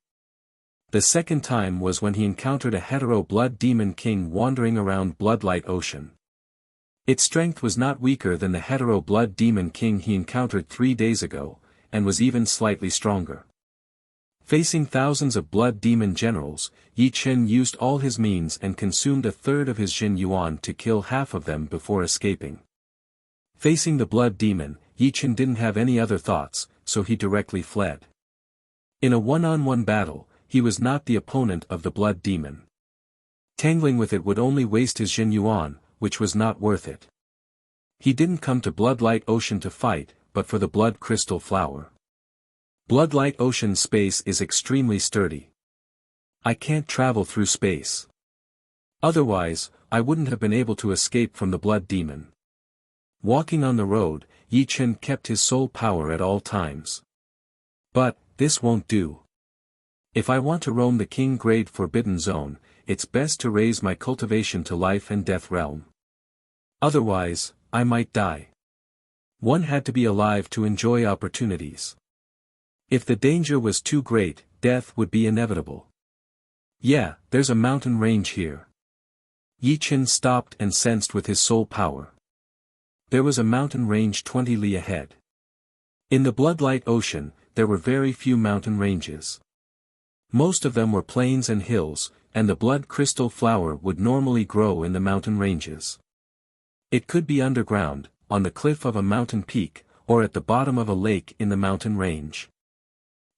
Speaker 1: The second time was when he encountered a hetero blood demon king wandering around Bloodlight Ocean. Its strength was not weaker than the hetero blood demon king he encountered 3 days ago, and was even slightly stronger. Facing thousands of blood demon generals, Yi Chen used all his means and consumed a third of his Jin Yuan to kill half of them before escaping. Facing the blood demon, Yi Chen didn't have any other thoughts, so he directly fled. In a one-on-one battle, he was not the opponent of the blood demon. Tangling with it would only waste his Jin Yuan, which was not worth it. He didn't come to Bloodlight Ocean to fight, but for the blood crystal flower. Bloodlight Ocean's space is extremely sturdy. I can't travel through space. Otherwise, I wouldn't have been able to escape from the blood demon. Walking on the road, Yi Chen kept his soul power at all times. But, this won't do. If I want to roam the king-grade forbidden zone, it's best to raise my cultivation to life and death realm. Otherwise, I might die. One had to be alive to enjoy opportunities. If the danger was too great, death would be inevitable. Yeah, there's a mountain range here. Yi Chen stopped and sensed with his soul power. There was a mountain range 20 li ahead. In the Bloodlight Ocean, there were very few mountain ranges. Most of them were plains and hills, and the blood crystal flower would normally grow in the mountain ranges. It could be underground, on the cliff of a mountain peak, or at the bottom of a lake in the mountain range.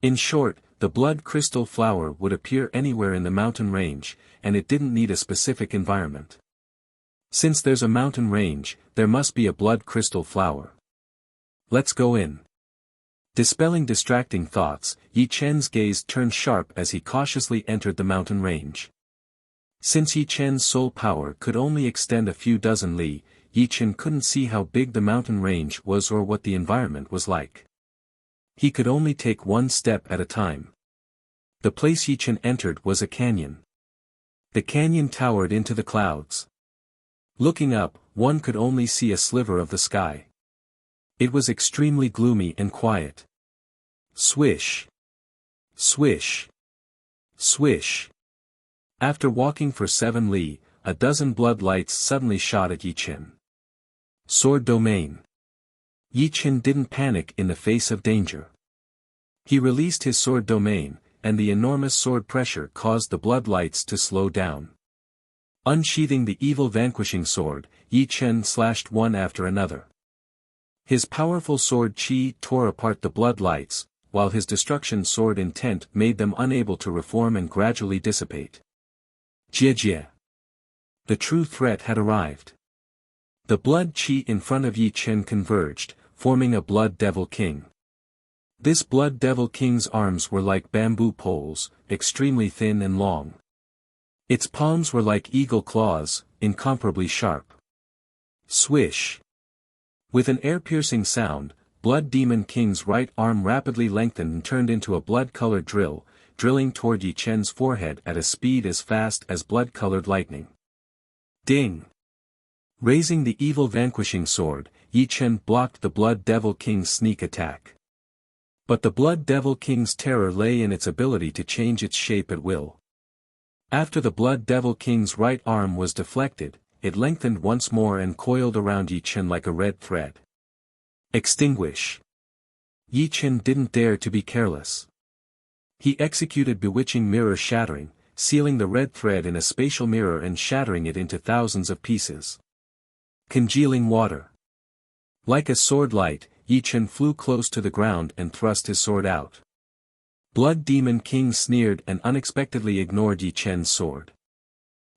Speaker 1: In short, the blood crystal flower would appear anywhere in the mountain range, and it didn't need a specific environment. Since there's a mountain range, there must be a blood crystal flower. Let's go in. Dispelling distracting thoughts, Yi Chen's gaze turned sharp as he cautiously entered the mountain range. Since Yi Chen's soul power could only extend a few dozen li, Yi Chen couldn't see how big the mountain range was or what the environment was like. He could only take one step at a time. The place Yi Chen entered was a canyon. The canyon towered into the clouds. Looking up, one could only see a sliver of the sky. It was extremely gloomy and quiet. Swish. Swish. Swish. After walking for 7 li, a dozen blood lights suddenly shot at Yi Chen. Sword domain. Yi Chen didn't panic in the face of danger. He released his sword domain, and the enormous sword pressure caused the blood lights to slow down. Unsheathing the evil vanquishing sword, Yi Chen slashed one after another. His powerful sword qi tore apart the blood lights, while his destruction sword intent made them unable to reform and gradually dissipate. Jie. The true threat had arrived. The blood qi in front of Yi Chen converged, forming a blood devil king. This blood devil king's arms were like bamboo poles, extremely thin and long. Its palms were like eagle claws, incomparably sharp. Swish. With an air-piercing sound, Blood Demon King's right arm rapidly lengthened and turned into a blood-colored drill, drilling toward Yi Chen's forehead at a speed as fast as blood-colored lightning. Ding! Raising the evil vanquishing sword, Yi Chen blocked the Blood Devil King's sneak attack. But the Blood Devil King's terror lay in its ability to change its shape at will. After the Blood Devil King's right arm was deflected, it lengthened once more and coiled around Yi Chen like a red thread. Extinguish. Yi Chen didn't dare to be careless. He executed bewitching mirror shattering, sealing the red thread in a spatial mirror and shattering it into thousands of pieces. Congealing water. Like a sword light, Yi Chen flew close to the ground and thrust his sword out. Blood Demon King sneered and unexpectedly ignored Yi Chen's sword.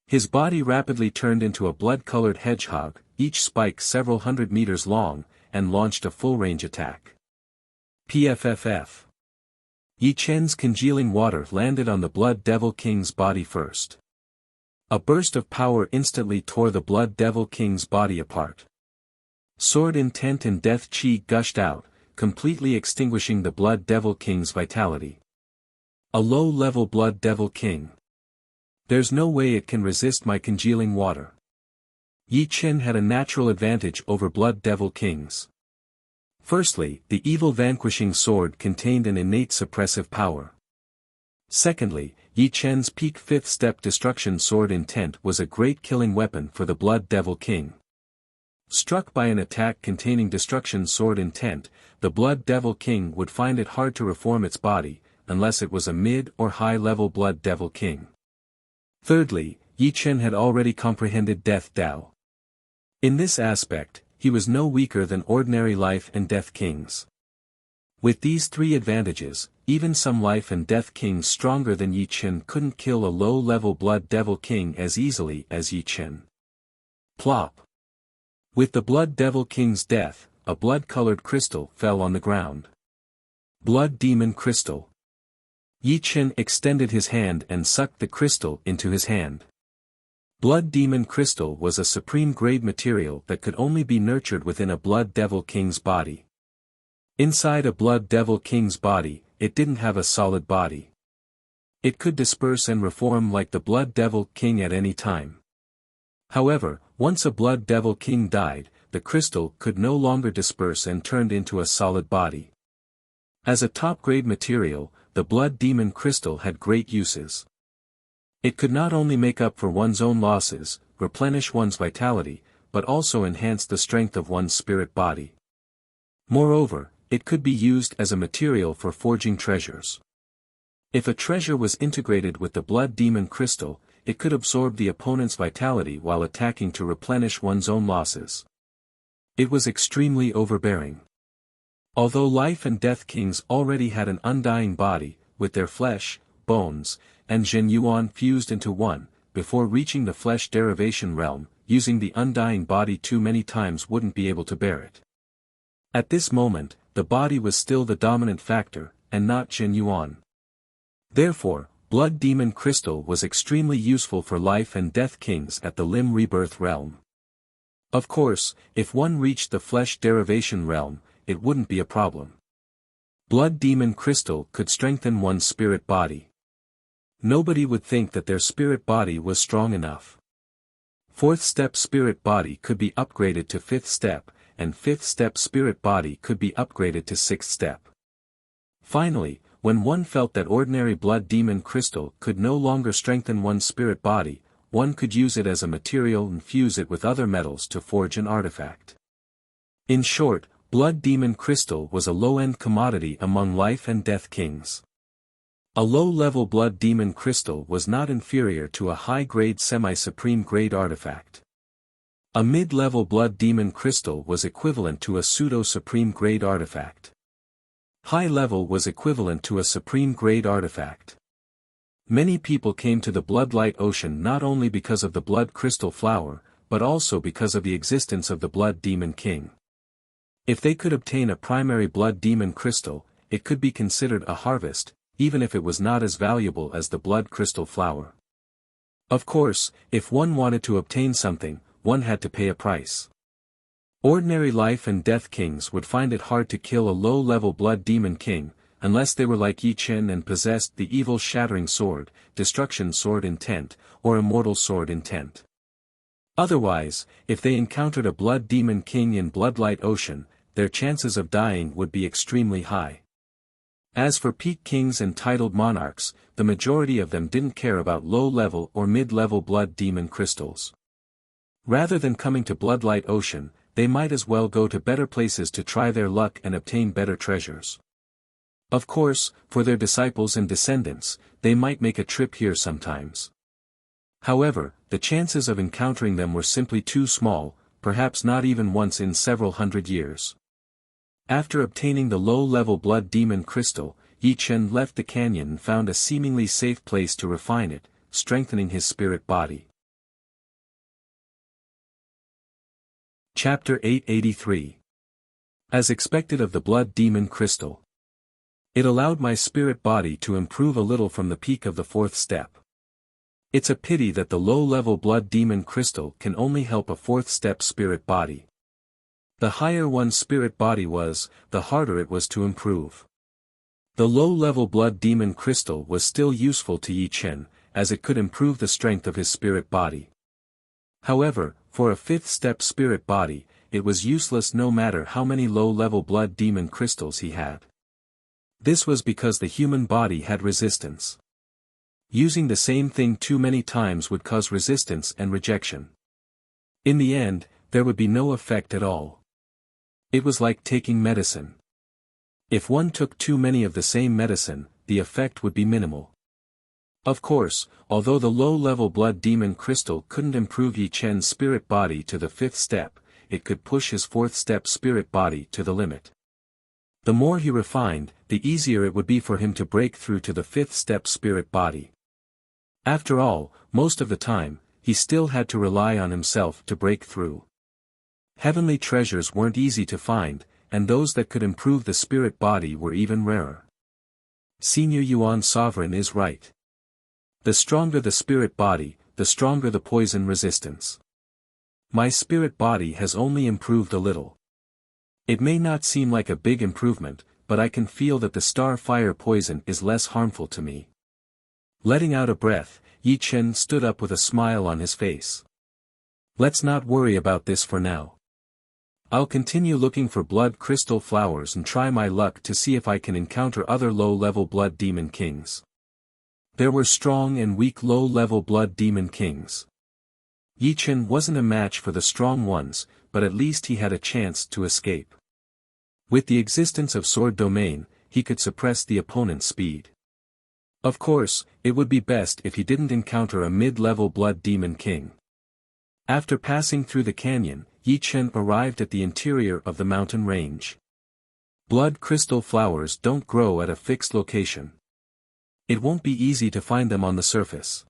Speaker 1: His body rapidly turned into a blood-colored hedgehog, each spike several hundred meters long, and launched a full-range attack. PFFF. Yi Chen's congealing water landed on the Blood Devil King's body first. A burst of power instantly tore the Blood Devil King's body apart. Sword intent and death chi gushed out, completely extinguishing the Blood Devil King's vitality. A low-level blood devil king. There's no way it can resist my congealing water. Yi Chen had a natural advantage over blood devil kings. Firstly, the evil vanquishing sword contained an innate suppressive power. Secondly, Yi Chen's peak 5th step destruction sword intent was a great killing weapon for the blood devil king. Struck by an attack containing destruction sword intent, the blood devil king would find it hard to reform its body, unless it was a mid or high-level blood devil king. Thirdly, Yi Chen had already comprehended Death Dao. In this aspect, he was no weaker than ordinary life and death kings. With these three advantages, even some life and death kings stronger than Yi Chen couldn't kill a low-level blood devil king as easily as Yi Chen. Plop. With the blood devil king's death, a blood-colored crystal fell on the ground. Blood demon crystal. Yi Chen extended his hand and sucked the crystal into his hand. Blood demon crystal was a supreme-grade material that could only be nurtured within a blood devil king's body. Inside a blood devil king's body, it didn't have a solid body. It could disperse and reform like the blood devil king at any time. However, once a blood devil king died, the crystal could no longer disperse and turned into a solid body. As a top-grade material, the blood demon crystal had great uses. It could not only make up for one's own losses, replenish one's vitality, but also enhance the strength of one's spirit body. Moreover, it could be used as a material for forging treasures. If a treasure was integrated with the blood demon crystal, it could absorb the opponent's vitality while attacking to replenish one's own losses. It was extremely overbearing. Although life and death kings already had an undying body, with their flesh, bones, and Zhen Yuan fused into one, before reaching the flesh derivation realm, using the undying body too many times wouldn't be able to bear it. At this moment, the body was still the dominant factor, and not Zhen Yuan. Therefore, blood demon crystal was extremely useful for life and death kings at the limb rebirth realm. Of course, if one reached the flesh derivation realm, it wouldn't be a problem. Blood demon crystal could strengthen one's spirit body. Nobody would think that their spirit body was strong enough. 4th step spirit body could be upgraded to 5th step, and 5th step spirit body could be upgraded to 6th step. Finally, when one felt that ordinary blood demon crystal could no longer strengthen one's spirit body, one could use it as a material and fuse it with other metals to forge an artifact. In short, blood demon crystal was a low-end commodity among life and death kings. A low-level blood demon crystal was not inferior to a high-grade semi-supreme grade artifact. A mid-level blood demon crystal was equivalent to a pseudo-supreme grade artifact. High-level was equivalent to a supreme grade artifact. Many people came to the Bloodlight Ocean not only because of the blood crystal flower, but also because of the existence of the blood demon king. If they could obtain a primary blood demon crystal, it could be considered a harvest, even if it was not as valuable as the blood crystal flower. Of course, if one wanted to obtain something, one had to pay a price. Ordinary life and death kings would find it hard to kill a low-level blood demon king, unless they were like Yi Chen and possessed the evil shattering sword, destruction sword intent, or immortal sword intent. Otherwise, if they encountered a blood demon king in Bloodlight Ocean, their chances of dying would be extremely high. As for peak kings and titled monarchs, the majority of them didn't care about low-level or mid-level blood demon crystals. Rather than coming to Bloodlight Ocean, they might as well go to better places to try their luck and obtain better treasures. Of course, for their disciples and descendants, they might make a trip here sometimes. However, the chances of encountering them were simply too small, perhaps not even once in several hundred years. After obtaining the low-level blood demon crystal, Yi Chen left the canyon and found a seemingly safe place to refine it, strengthening his spirit body. Chapter 883. As expected of the blood demon crystal. It allowed my spirit body to improve a little from the peak of the 4th step. It's a pity that the low-level blood demon crystal can only help a 4th step spirit body. The higher one's spirit body was, the harder it was to improve. The low-level blood demon crystal was still useful to Yi Chen, as it could improve the strength of his spirit body. However, for a fifth-step spirit body, it was useless no matter how many low-level blood demon crystals he had. This was because the human body had resistance. Using the same thing too many times would cause resistance and rejection. In the end, there would be no effect at all. It was like taking medicine. If one took too many of the same medicine, the effect would be minimal. Of course, although the low-level blood demon crystal couldn't improve Yi Chen's spirit body to the fifth step, it could push his fourth-step spirit body to the limit. The more he refined, the easier it would be for him to break through to the fifth-step spirit body. After all, most of the time, he still had to rely on himself to break through. Heavenly treasures weren't easy to find, and those that could improve the spirit body were even rarer. Senior Yuan Sovereign is right. The stronger the spirit body, the stronger the poison resistance. My spirit body has only improved a little. It may not seem like a big improvement, but I can feel that the star fire poison is less harmful to me. Letting out a breath, Yi Chen stood up with a smile on his face. Let's not worry about this for now. I'll continue looking for blood crystal flowers and try my luck to see if I can encounter other low-level blood demon kings. There were strong and weak low-level blood demon kings. Yi Chen wasn't a match for the strong ones, but at least he had a chance to escape. With the existence of Sword Domain, he could suppress the opponent's speed. Of course, it would be best if he didn't encounter a mid-level blood demon king. After passing through the canyon, Yi Chen arrived at the interior of the mountain range. Blood crystal flowers don't grow at a fixed location. It won't be easy to find them on the surface.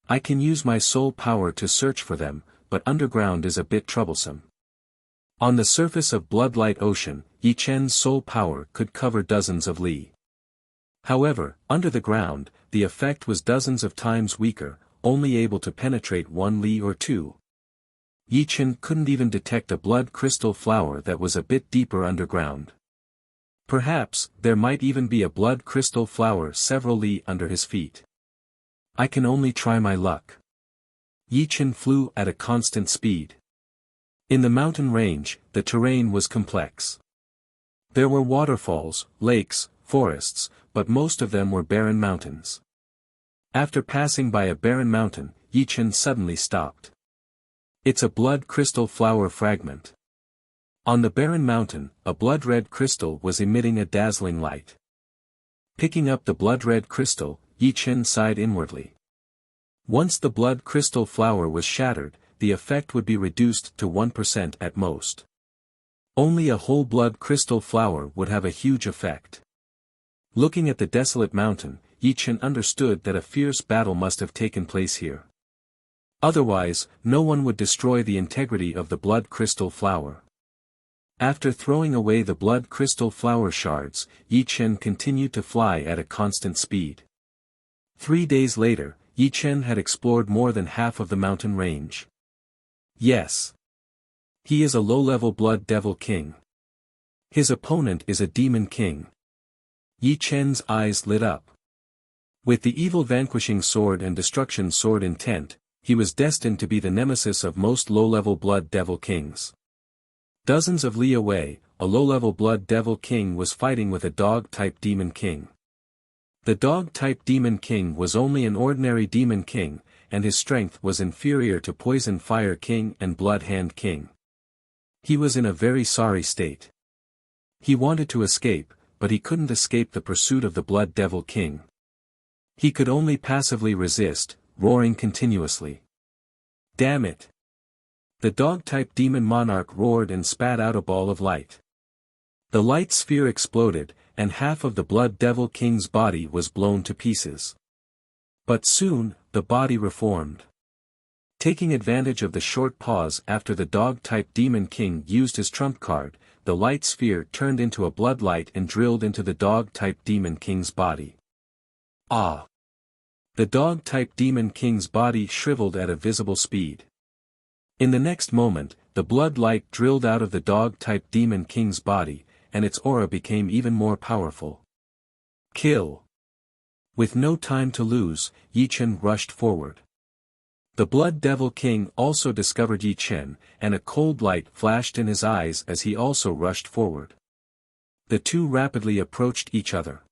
Speaker 1: I can use my soul power to search for them, but underground is a bit troublesome. On the surface of Bloodlight Ocean, Yi Chen's soul power could cover dozens of li. However, under the ground, the effect was dozens of times weaker, only able to penetrate 1 li or 2. Yi Chen couldn't even detect a blood crystal flower that was a bit deeper underground. Perhaps, there might even be a blood crystal flower several li under his feet. I can only try my luck. Yi Chen flew at a constant speed. In the mountain range, the terrain was complex. There were waterfalls, lakes, forests, but most of them were barren mountains. After passing by a barren mountain, Yi Chen suddenly stopped. It's a blood crystal flower fragment. On the barren mountain, a blood-red crystal was emitting a dazzling light. Picking up the blood-red crystal, Yi Chen sighed inwardly. Once the blood crystal flower was shattered, the effect would be reduced to 1% at most. Only a whole blood crystal flower would have a huge effect. Looking at the desolate mountain, Yi Chen understood that a fierce battle must have taken place here. Otherwise, no one would destroy the integrity of the blood crystal flower. After throwing away the blood crystal flower shards, Yi Chen continued to fly at a constant speed. 3 days later, Yi Chen had explored more than half of the mountain range. Yes. He is a low-level blood devil king. His opponent is a demon king. Yi Chen's eyes lit up. With the evil vanquishing sword and destruction sword intent, he was destined to be the nemesis of most low-level blood devil kings. Dozens of li away, a low-level blood devil king was fighting with a dog-type demon king. The dog-type demon king was only an ordinary demon king, and his strength was inferior to Poison Fire King and Blood Hand King. He was in a very sorry state. He wanted to escape, but he couldn't escape the pursuit of the Blood Devil King. He could only passively resist, roaring continuously. Damn it! The dog-type demon monarch roared and spat out a ball of light. The light sphere exploded, and half of the Blood Devil King's body was blown to pieces. But soon, the body reformed. Taking advantage of the short pause after the dog-type demon king used his trump card, the light sphere turned into a bloodlight and drilled into the dog-type demon king's body. Ah! The dog-type demon king's body shriveled at a visible speed. In the next moment, the blood light drilled out of the dog-type demon king's body, and its aura became even more powerful. Kill! With no time to lose, Yi Chen rushed forward. The Blood Devil King also discovered Yi Chen, and a cold light flashed in his eyes as he also rushed forward. The two rapidly approached each other.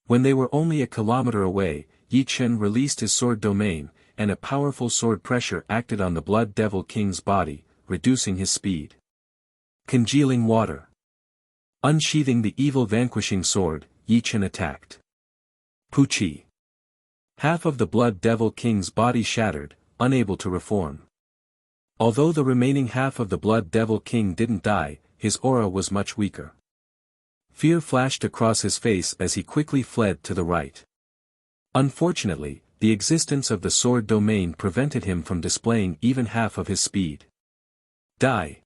Speaker 1: When they were only a kilometer away, Yi Chen released his sword domain, and a powerful sword pressure acted on the Blood Devil King's body, reducing his speed. Congealing water. Unsheathing the evil vanquishing sword, Yi Chen attacked. Puchi. Half of the Blood Devil King's body shattered, unable to reform. Although the remaining half of the Blood Devil King didn't die, his aura was much weaker. Fear flashed across his face as he quickly fled to the right. Unfortunately, the existence of the sword domain prevented him from displaying even half of his speed. Die!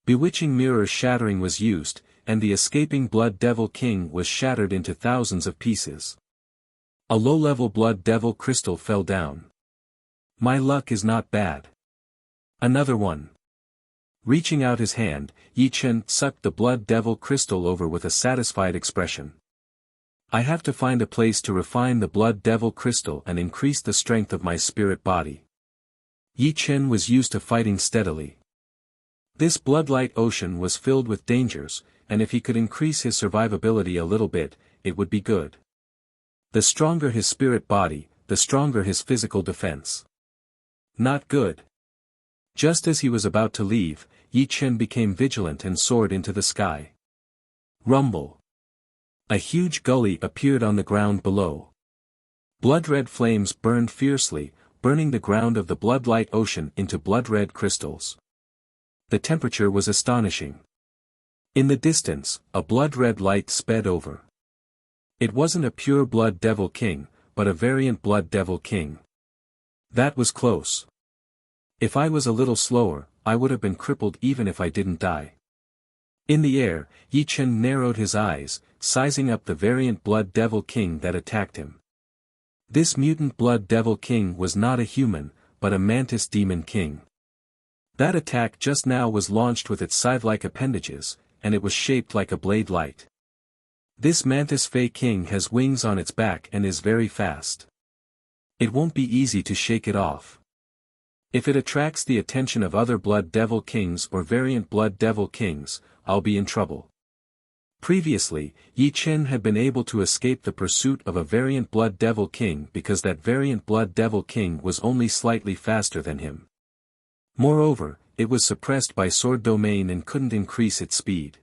Speaker 1: Bewitching mirror shattering was used, and the escaping Blood Devil King was shattered into thousands of pieces. A low-level Blood Devil crystal fell down. My luck is not bad. Another one. Reaching out his hand, Yi Chen sucked the Blood Devil crystal over with a satisfied expression. I have to find a place to refine the Blood Devil crystal and increase the strength of my spirit body. Yi Chen was used to fighting steadily. This bloodlight ocean was filled with dangers, and if he could increase his survivability a little bit, it would be good. The stronger his spirit body, the stronger his physical defense. Not good. Just as he was about to leave, Yi Chen became vigilant and soared into the sky. Rumble. A huge gully appeared on the ground below. Blood-red flames burned fiercely, burning the ground of the bloodlight ocean into blood-red crystals. The temperature was astonishing. In the distance, a blood-red light sped over. It wasn't a pure Blood Devil King, but a variant Blood Devil King. That was close. If I was a little slower, I would have been crippled even if I didn't die. In the air, Yi Chen narrowed his eyes, sizing up the variant Blood Devil King that attacked him. This mutant Blood Devil King was not a human, but a Mantis Demon King. That attack just now was launched with its scythe-like appendages, and it was shaped like a blade light. This Mantis Fey King has wings on its back and is very fast. It won't be easy to shake it off. If it attracts the attention of other Blood Devil Kings or variant Blood Devil Kings, I'll be in trouble. Previously, Yi Chen had been able to escape the pursuit of a variant Blood Devil King because that variant Blood Devil King was only slightly faster than him. Moreover, it was suppressed by sword domain and couldn't increase its speed.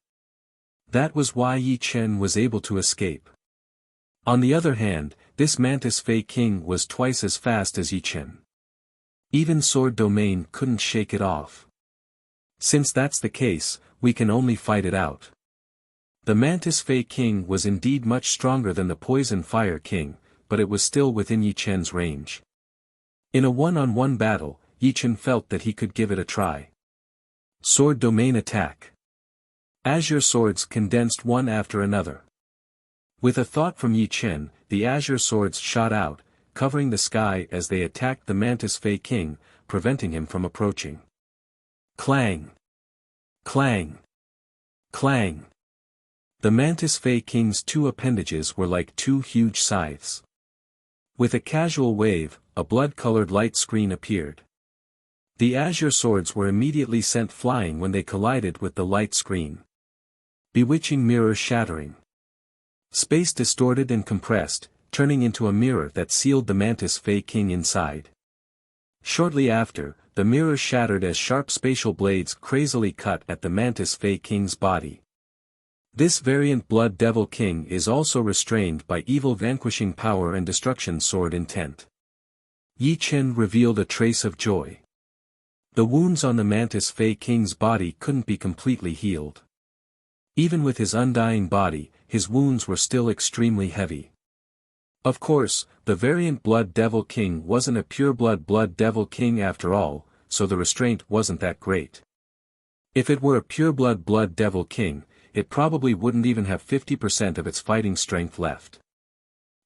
Speaker 1: That was why Yi Chen was able to escape. On the other hand, this Mantis Fey King was twice as fast as Yi Chen. Even sword domain couldn't shake it off. Since that's the case, we can only fight it out. The Mantis Fey King was indeed much stronger than the Poison Fire King, but it was still within Yi Chen's range. In a one-on-one battle, Yi Chen felt that he could give it a try. Sword domain attack. Azure swords condensed one after another. With a thought from Yi Chen, the azure swords shot out, covering the sky as they attacked the Mantis Fey King, preventing him from approaching. Clang! Clang! Clang! The Mantis Fey King's two appendages were like two huge scythes. With a casual wave, a blood-colored light screen appeared. The azure swords were immediately sent flying when they collided with the light screen. Bewitching mirror shattering. Space distorted and compressed, turning into a mirror that sealed the Mantis Fey King inside. Shortly after, the mirror shattered as sharp spatial blades crazily cut at the Mantis Fey King's body. This variant Blood Devil King is also restrained by evil vanquishing power and destruction sword intent. Yi Chen revealed a trace of joy. The wounds on the Mantis Fey King's body couldn't be completely healed. Even with his undying body, his wounds were still extremely heavy. Of course, the variant Blood Devil King wasn't a pure-blood Blood Devil King after all, so the restraint wasn't that great. If it were a pure-blood Blood Devil King, it probably wouldn't even have 50% of its fighting strength left.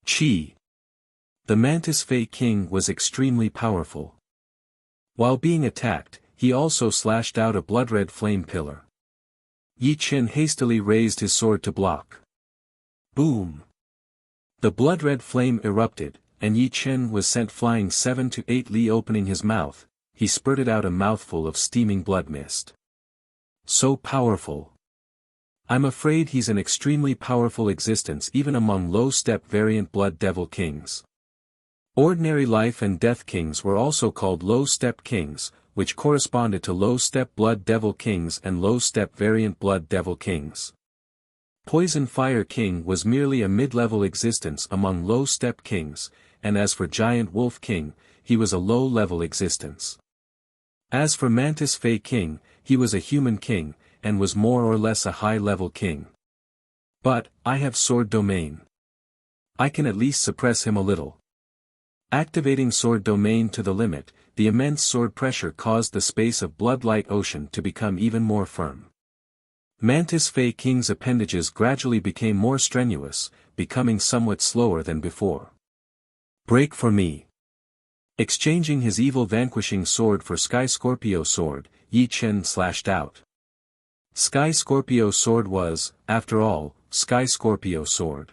Speaker 1: Chi. The Mantis Fey King was extremely powerful. While being attacked, he also slashed out a blood-red flame pillar. Yi Chen hastily raised his sword to block. Boom! The blood-red flame erupted, and Yi Chen was sent flying 7 to 8 li. Opening his mouth, he spurted out a mouthful of steaming blood mist. So powerful. I'm afraid he's an extremely powerful existence even among low-step variant blood devil kings. Ordinary life and death kings were also called low-step kings, which corresponded to low-step blood devil kings and low-step variant blood devil kings. Poison Fire King was merely a mid-level existence among low-step kings, and as for Giant Wolf King, he was a low-level existence. As for Mantis Fey King, he was a human king, and was more or less a high-level king. But, I have Sword Domain. I can at least suppress him a little. Activating Sword Domain to the limit, the immense sword pressure caused the space of Bloodlight Ocean to become even more firm. Mantis Fey King's appendages gradually became more strenuous, becoming somewhat slower than before. Break for me. Exchanging his evil vanquishing sword for Sky Scorpio sword, Yi Chen slashed out. Sky Scorpio sword was, after all, Sky Scorpio sword.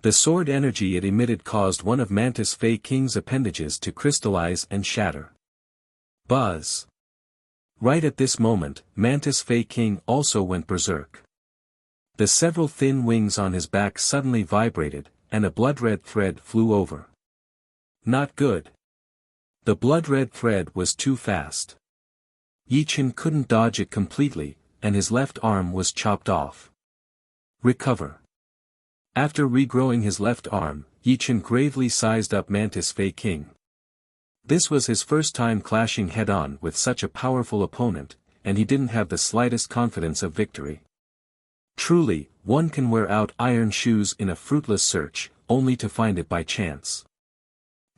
Speaker 1: The sword energy it emitted caused one of Mantis Fey King's appendages to crystallize and shatter. Buzz. Right at this moment, Mantis Fey King also went berserk. The several thin wings on his back suddenly vibrated, and a blood-red thread flew over. Not good. The blood-red thread was too fast. Yi Chen couldn't dodge it completely, and his left arm was chopped off. Recover. After regrowing his left arm, Yi Chen gravely sized up Mantis Fey King. This was his first time clashing head-on with such a powerful opponent, and he didn't have the slightest confidence of victory. Truly, one can wear out iron shoes in a fruitless search, only to find it by chance.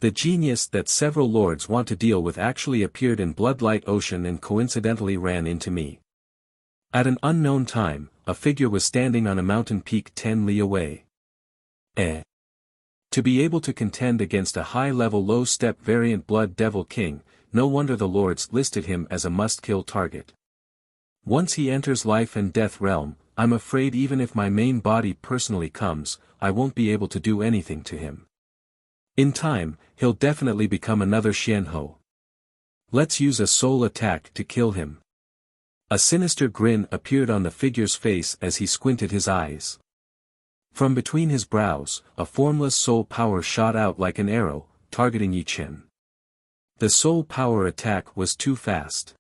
Speaker 1: The genius that several lords want to deal with actually appeared in Bloodlight Ocean and coincidentally ran into me. At an unknown time, a figure was standing on a mountain peak 10 li away. To be able to contend against a high-level low-step variant blood devil king, no wonder the lords listed him as a must-kill target. Once he enters life and death realm, I'm afraid even if my main body personally comes, I won't be able to do anything to him. In time, he'll definitely become another Xianhou. Let's use a soul attack to kill him. A sinister grin appeared on the figure's face as he squinted his eyes. From between his brows, a formless soul power shot out like an arrow, targeting Yi Chen. The soul power attack was too fast.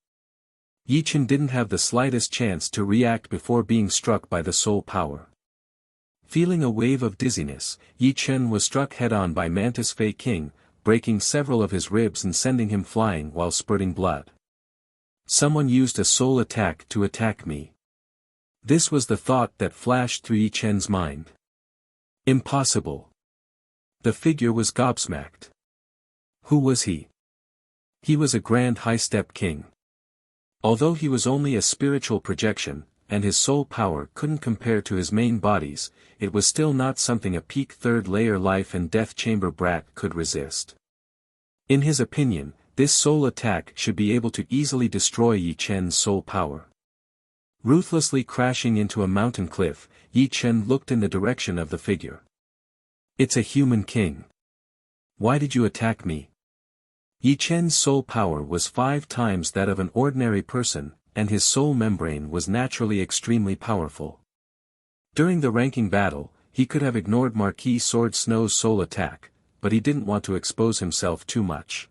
Speaker 1: Yi Chen didn't have the slightest chance to react before being struck by the soul power. Feeling a wave of dizziness, Yi Chen was struck head-on by Mantis Fey King, breaking several of his ribs and sending him flying while spurting blood. Someone used a soul attack to attack me. This was the thought that flashed through Yi Chen's mind. Impossible. The figure was gobsmacked. Who was he? He was a grand high-step king. Although he was only a spiritual projection, and his soul power couldn't compare to his main bodies, it was still not something a peak third-layer life and death chamber brat could resist. In his opinion, this soul attack should be able to easily destroy Yi Chen's soul power. Ruthlessly crashing into a mountain cliff, Yi Chen looked in the direction of the figure. It's a human king. Why did you attack me? Yi Chen's soul power was 5 times that of an ordinary person, and his soul membrane was naturally extremely powerful. During the ranking battle, he could have ignored Marquis Sword Snow's soul attack, but he didn't want to expose himself too much.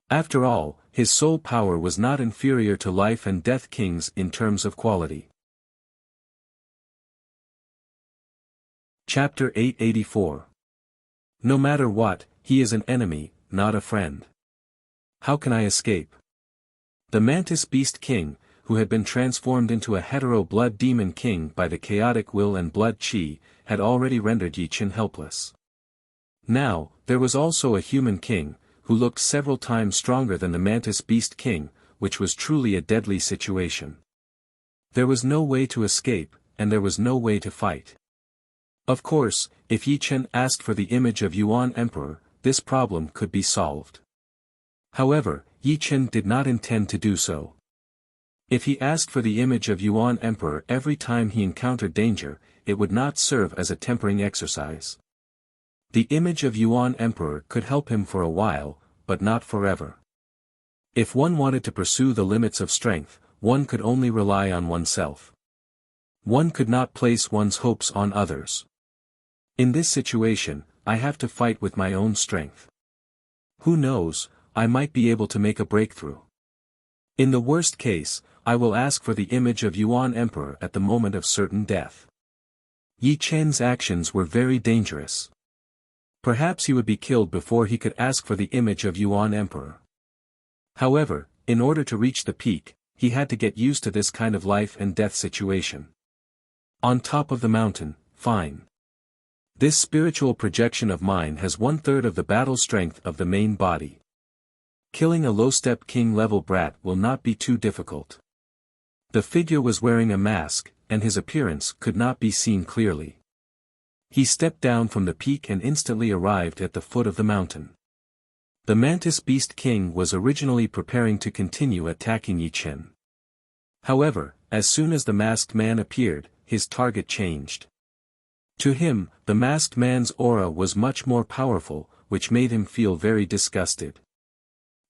Speaker 1: After all, his soul power was not inferior to life and death kings in terms of quality. Chapter 884. No matter what, he is an enemy, not a friend. How can I escape? The Mantis Beast King, who had been transformed into a hetero blood demon king by the chaotic will and blood chi, had already rendered Yi Chen helpless. Now, there was also a human king, who looked several times stronger than the Mantis Beast King, which was truly a deadly situation. There was no way to escape, and there was no way to fight. Of course, if Yi Chen asked for the image of Yuan Emperor, this problem could be solved. However, Yi Chen did not intend to do so. If he asked for the image of Yuan Emperor every time he encountered danger, it would not serve as a tempering exercise. The image of Yuan Emperor could help him for a while, but not forever. If one wanted to pursue the limits of strength, one could only rely on oneself. One could not place one's hopes on others. In this situation, I have to fight with my own strength. Who knows, I might be able to make a breakthrough. In the worst case, I will ask for the image of Yuan Emperor at the moment of certain death. Yi Chen's actions were very dangerous. Perhaps he would be killed before he could ask for the image of Yuan Emperor. However, in order to reach the peak, he had to get used to this kind of life and death situation. On top of the mountain, fine. This spiritual projection of mine has 1/3 of the battle strength of the main body. Killing a low-step king-level brat will not be too difficult. The figure was wearing a mask, and his appearance could not be seen clearly. He stepped down from the peak and instantly arrived at the foot of the mountain. The Mantis Beast King was originally preparing to continue attacking Yi Chen. However, as soon as the masked man appeared, his target changed. To him, the masked man's aura was much more powerful, which made him feel very disgusted.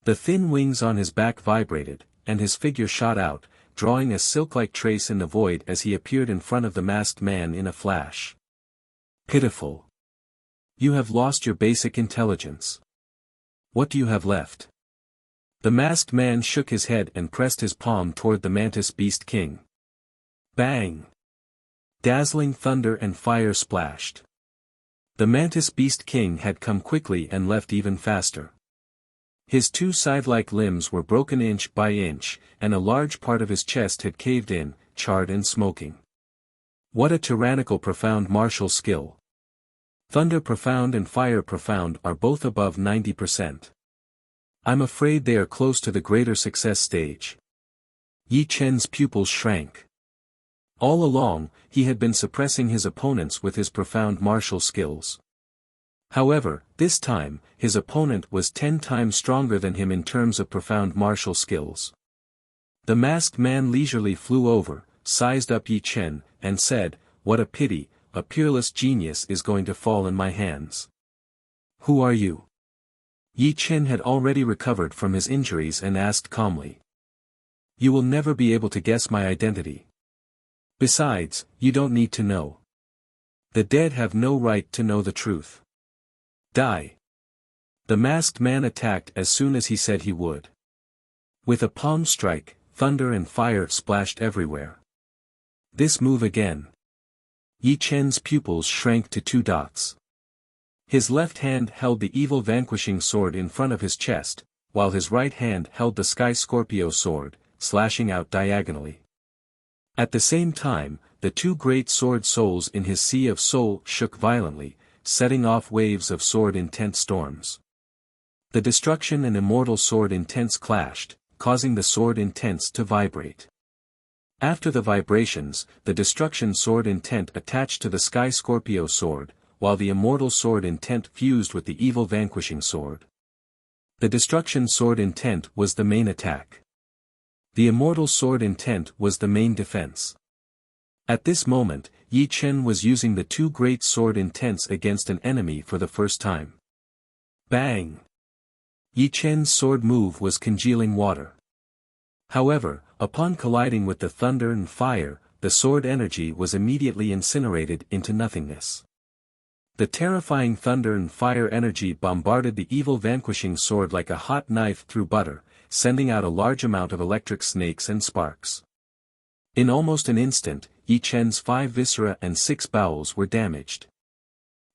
Speaker 1: The thin wings on his back vibrated, and his figure shot out, drawing a silk-like trace in the void as he appeared in front of the masked man in a flash. Pitiful. You have lost your basic intelligence. What do you have left? The masked man shook his head and pressed his palm toward the Mantis Beast King. Bang! Dazzling thunder and fire splashed. The Mantis Beast King had come quickly and left even faster. His two scythe-like limbs were broken inch by inch, and a large part of his chest had caved in, charred and smoking. What a tyrannical profound martial skill. Thunder Profound and Fire Profound are both above 90%. I'm afraid they are close to the greater success stage. Yi Chen's pupils shrank. All along, he had been suppressing his opponents with his profound martial skills. However, this time, his opponent was 10 times stronger than him in terms of profound martial skills. The masked man leisurely flew over, sized up Yi Chen, and said, "What a pity, a peerless genius is going to fall in my hands." "Who are you?" Yi Chen had already recovered from his injuries and asked calmly. "You will never be able to guess my identity. Besides, you don't need to know. The dead have no right to know the truth. Die." The masked man attacked as soon as he said he would. With a palm strike, thunder and fire splashed everywhere. This move again. Yi Chen's pupils shrank to 2 dots. His left hand held the evil vanquishing sword in front of his chest, while his right hand held the Sky Scorpio sword, slashing out diagonally. At the same time, the 2 great sword souls in his sea of soul shook violently, setting off waves of sword intent storms. The destruction and immortal sword intents clashed, causing the sword intents to vibrate. After the vibrations, the destruction sword intent attached to the Sky Scorpio sword, while the immortal sword intent fused with the evil vanquishing sword. The destruction sword intent was the main attack. The immortal sword intent was the main defense. At this moment, Yi Chen was using the 2 great sword intents against an enemy for the first time. Bang! Yi Chen's sword move was congealing water. However, upon colliding with the thunder and fire, the sword energy was immediately incinerated into nothingness. The terrifying thunder and fire energy bombarded the evil vanquishing sword like a hot knife through butter, sending out a large amount of electric snakes and sparks. In almost an instant, Yi Chen's 5 viscera and 6 bowels were damaged.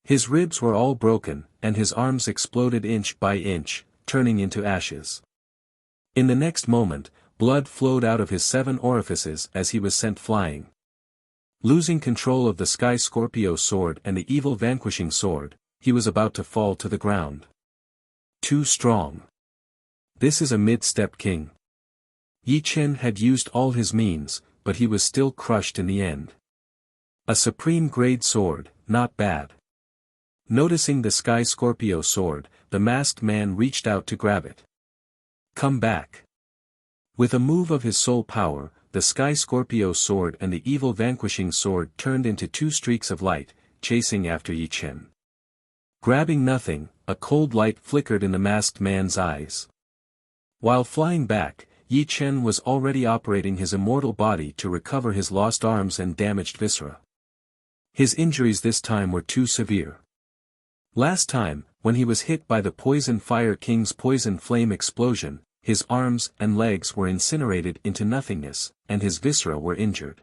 Speaker 1: His ribs were all broken, and his arms exploded inch by inch, turning into ashes. In the next moment, blood flowed out of his 7 orifices as he was sent flying. Losing control of the Sky Scorpio sword and the evil vanquishing sword, he was about to fall to the ground. Too strong. This is a mid-step king. Yi Chen had used all his means, but he was still crushed in the end. A supreme grade sword, not bad. Noticing the Sky Scorpio sword, the masked man reached out to grab it. Come back. With a move of his soul power, the Sky Scorpio sword and the evil vanquishing sword turned into 2 streaks of light, chasing after Yi Chen. Grabbing nothing, a cold light flickered in the masked man's eyes. While flying back, Yi Chen was already operating his immortal body to recover his lost arms and damaged viscera. His injuries this time were too severe. Last time, when he was hit by the Poison Fire King's poison flame explosion, his arms and legs were incinerated into nothingness, and his viscera were injured.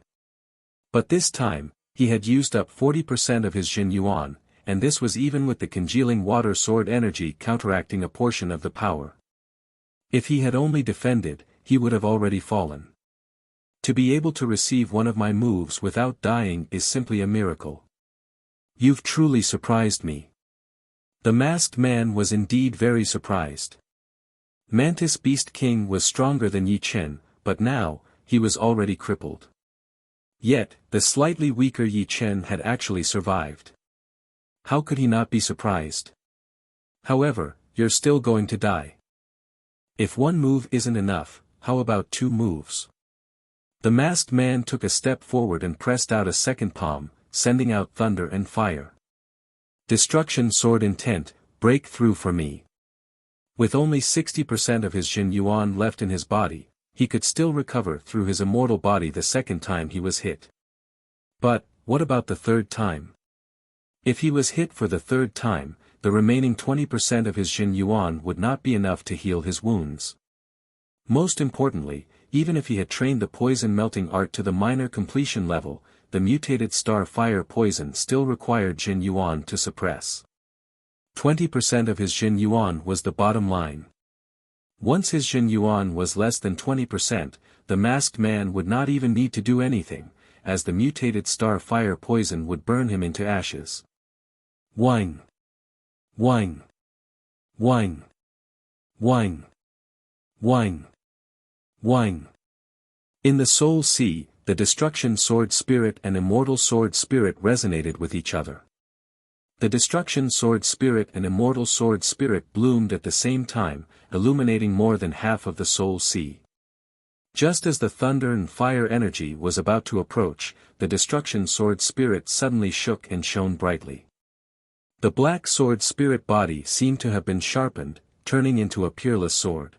Speaker 1: But this time, he had used up 40% of his Jin Yuan, and this was even with the congealing water sword energy counteracting a portion of the power. If he had only defended, he would have already fallen. To be able to receive one of my moves without dying is simply a miracle. You've truly surprised me. The masked man was indeed very surprised. Mantis Beast King was stronger than Yi Chen, but now, he was already crippled. Yet, the slightly weaker Yi Chen had actually survived. How could he not be surprised? However, you're still going to die. If one move isn't enough, how about 2 moves? The masked man took a step forward and pressed out a second palm, sending out thunder and fire. Destruction Sword Intent, break through for me. With only 60% of his Jin Yuan left in his body, he could still recover through his immortal body the second time he was hit. But, what about the third time? If he was hit for the third time, the remaining 20% of his Jin Yuan would not be enough to heal his wounds. Most importantly, even if he had trained the poison melting art to the minor completion level, the mutated star fire poison still required Jin Yuan to suppress. 20% of his Jin Yuan was the bottom line. Once his Jin Yuan was less than 20%, the masked man would not even need to do anything, as the mutated star fire poison would burn him into ashes. Whine. Whine. Whine. Whine. Whine. Whine. In the Soul Sea, the Destruction Sword Spirit and Immortal Sword Spirit resonated with each other. The Destruction Sword Spirit and Immortal Sword Spirit bloomed at the same time, illuminating more than half of the Soul Sea. Just as the thunder and fire energy was about to approach, the Destruction Sword Spirit suddenly shook and shone brightly. The Black Sword Spirit body seemed to have been sharpened, turning into a peerless sword.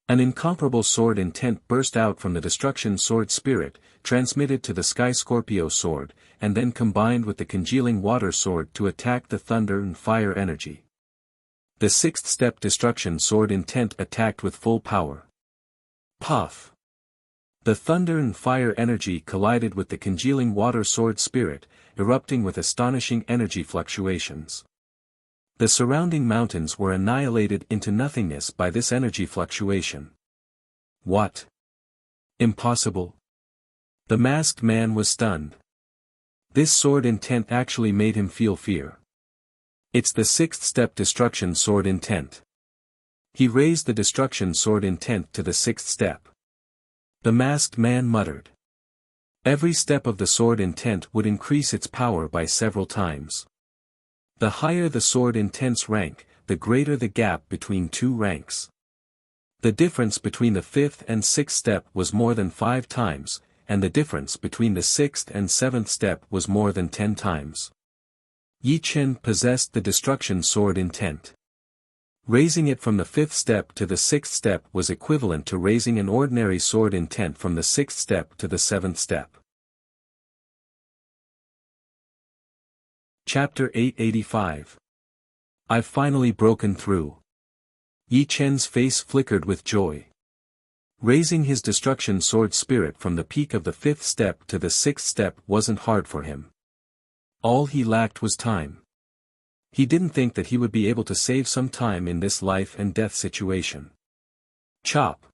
Speaker 1: An incomparable sword intent burst out from the Destruction Sword Spirit, transmitted to the Sky Scorpio Sword, and then combined with the congealing water sword to attack the thunder and fire energy. The 6th step Destruction Sword Intent attacked with full power. Puff! The thunder and fire energy collided with the congealing water sword spirit, erupting with astonishing energy fluctuations. The surrounding mountains were annihilated into nothingness by this energy fluctuation. What? Impossible? The masked man was stunned. This sword intent actually made him feel fear. It's the 6th step Destruction Sword Intent. He raised the Destruction Sword Intent to the 6th step. The masked man muttered. Every step of the sword intent would increase its power by several times. The higher the sword intent's rank, the greater the gap between 2 ranks. The difference between the 5th and 6th step was more than 5 times, and the difference between the 6th and 7th step was more than 10 times. Yi Chen possessed the Destruction Sword Intent. Raising it from the 5th step to the 6th step was equivalent to raising an ordinary sword intent from the 6th step to the 7th step. Chapter 885. I've finally broken through. Yi Chen's face flickered with joy. Raising his Destruction Sword Spirit from the peak of the 5th step to the 6th step wasn't hard for him. All he lacked was time. He didn't think that he would be able to save some time in this life and death situation. Chop!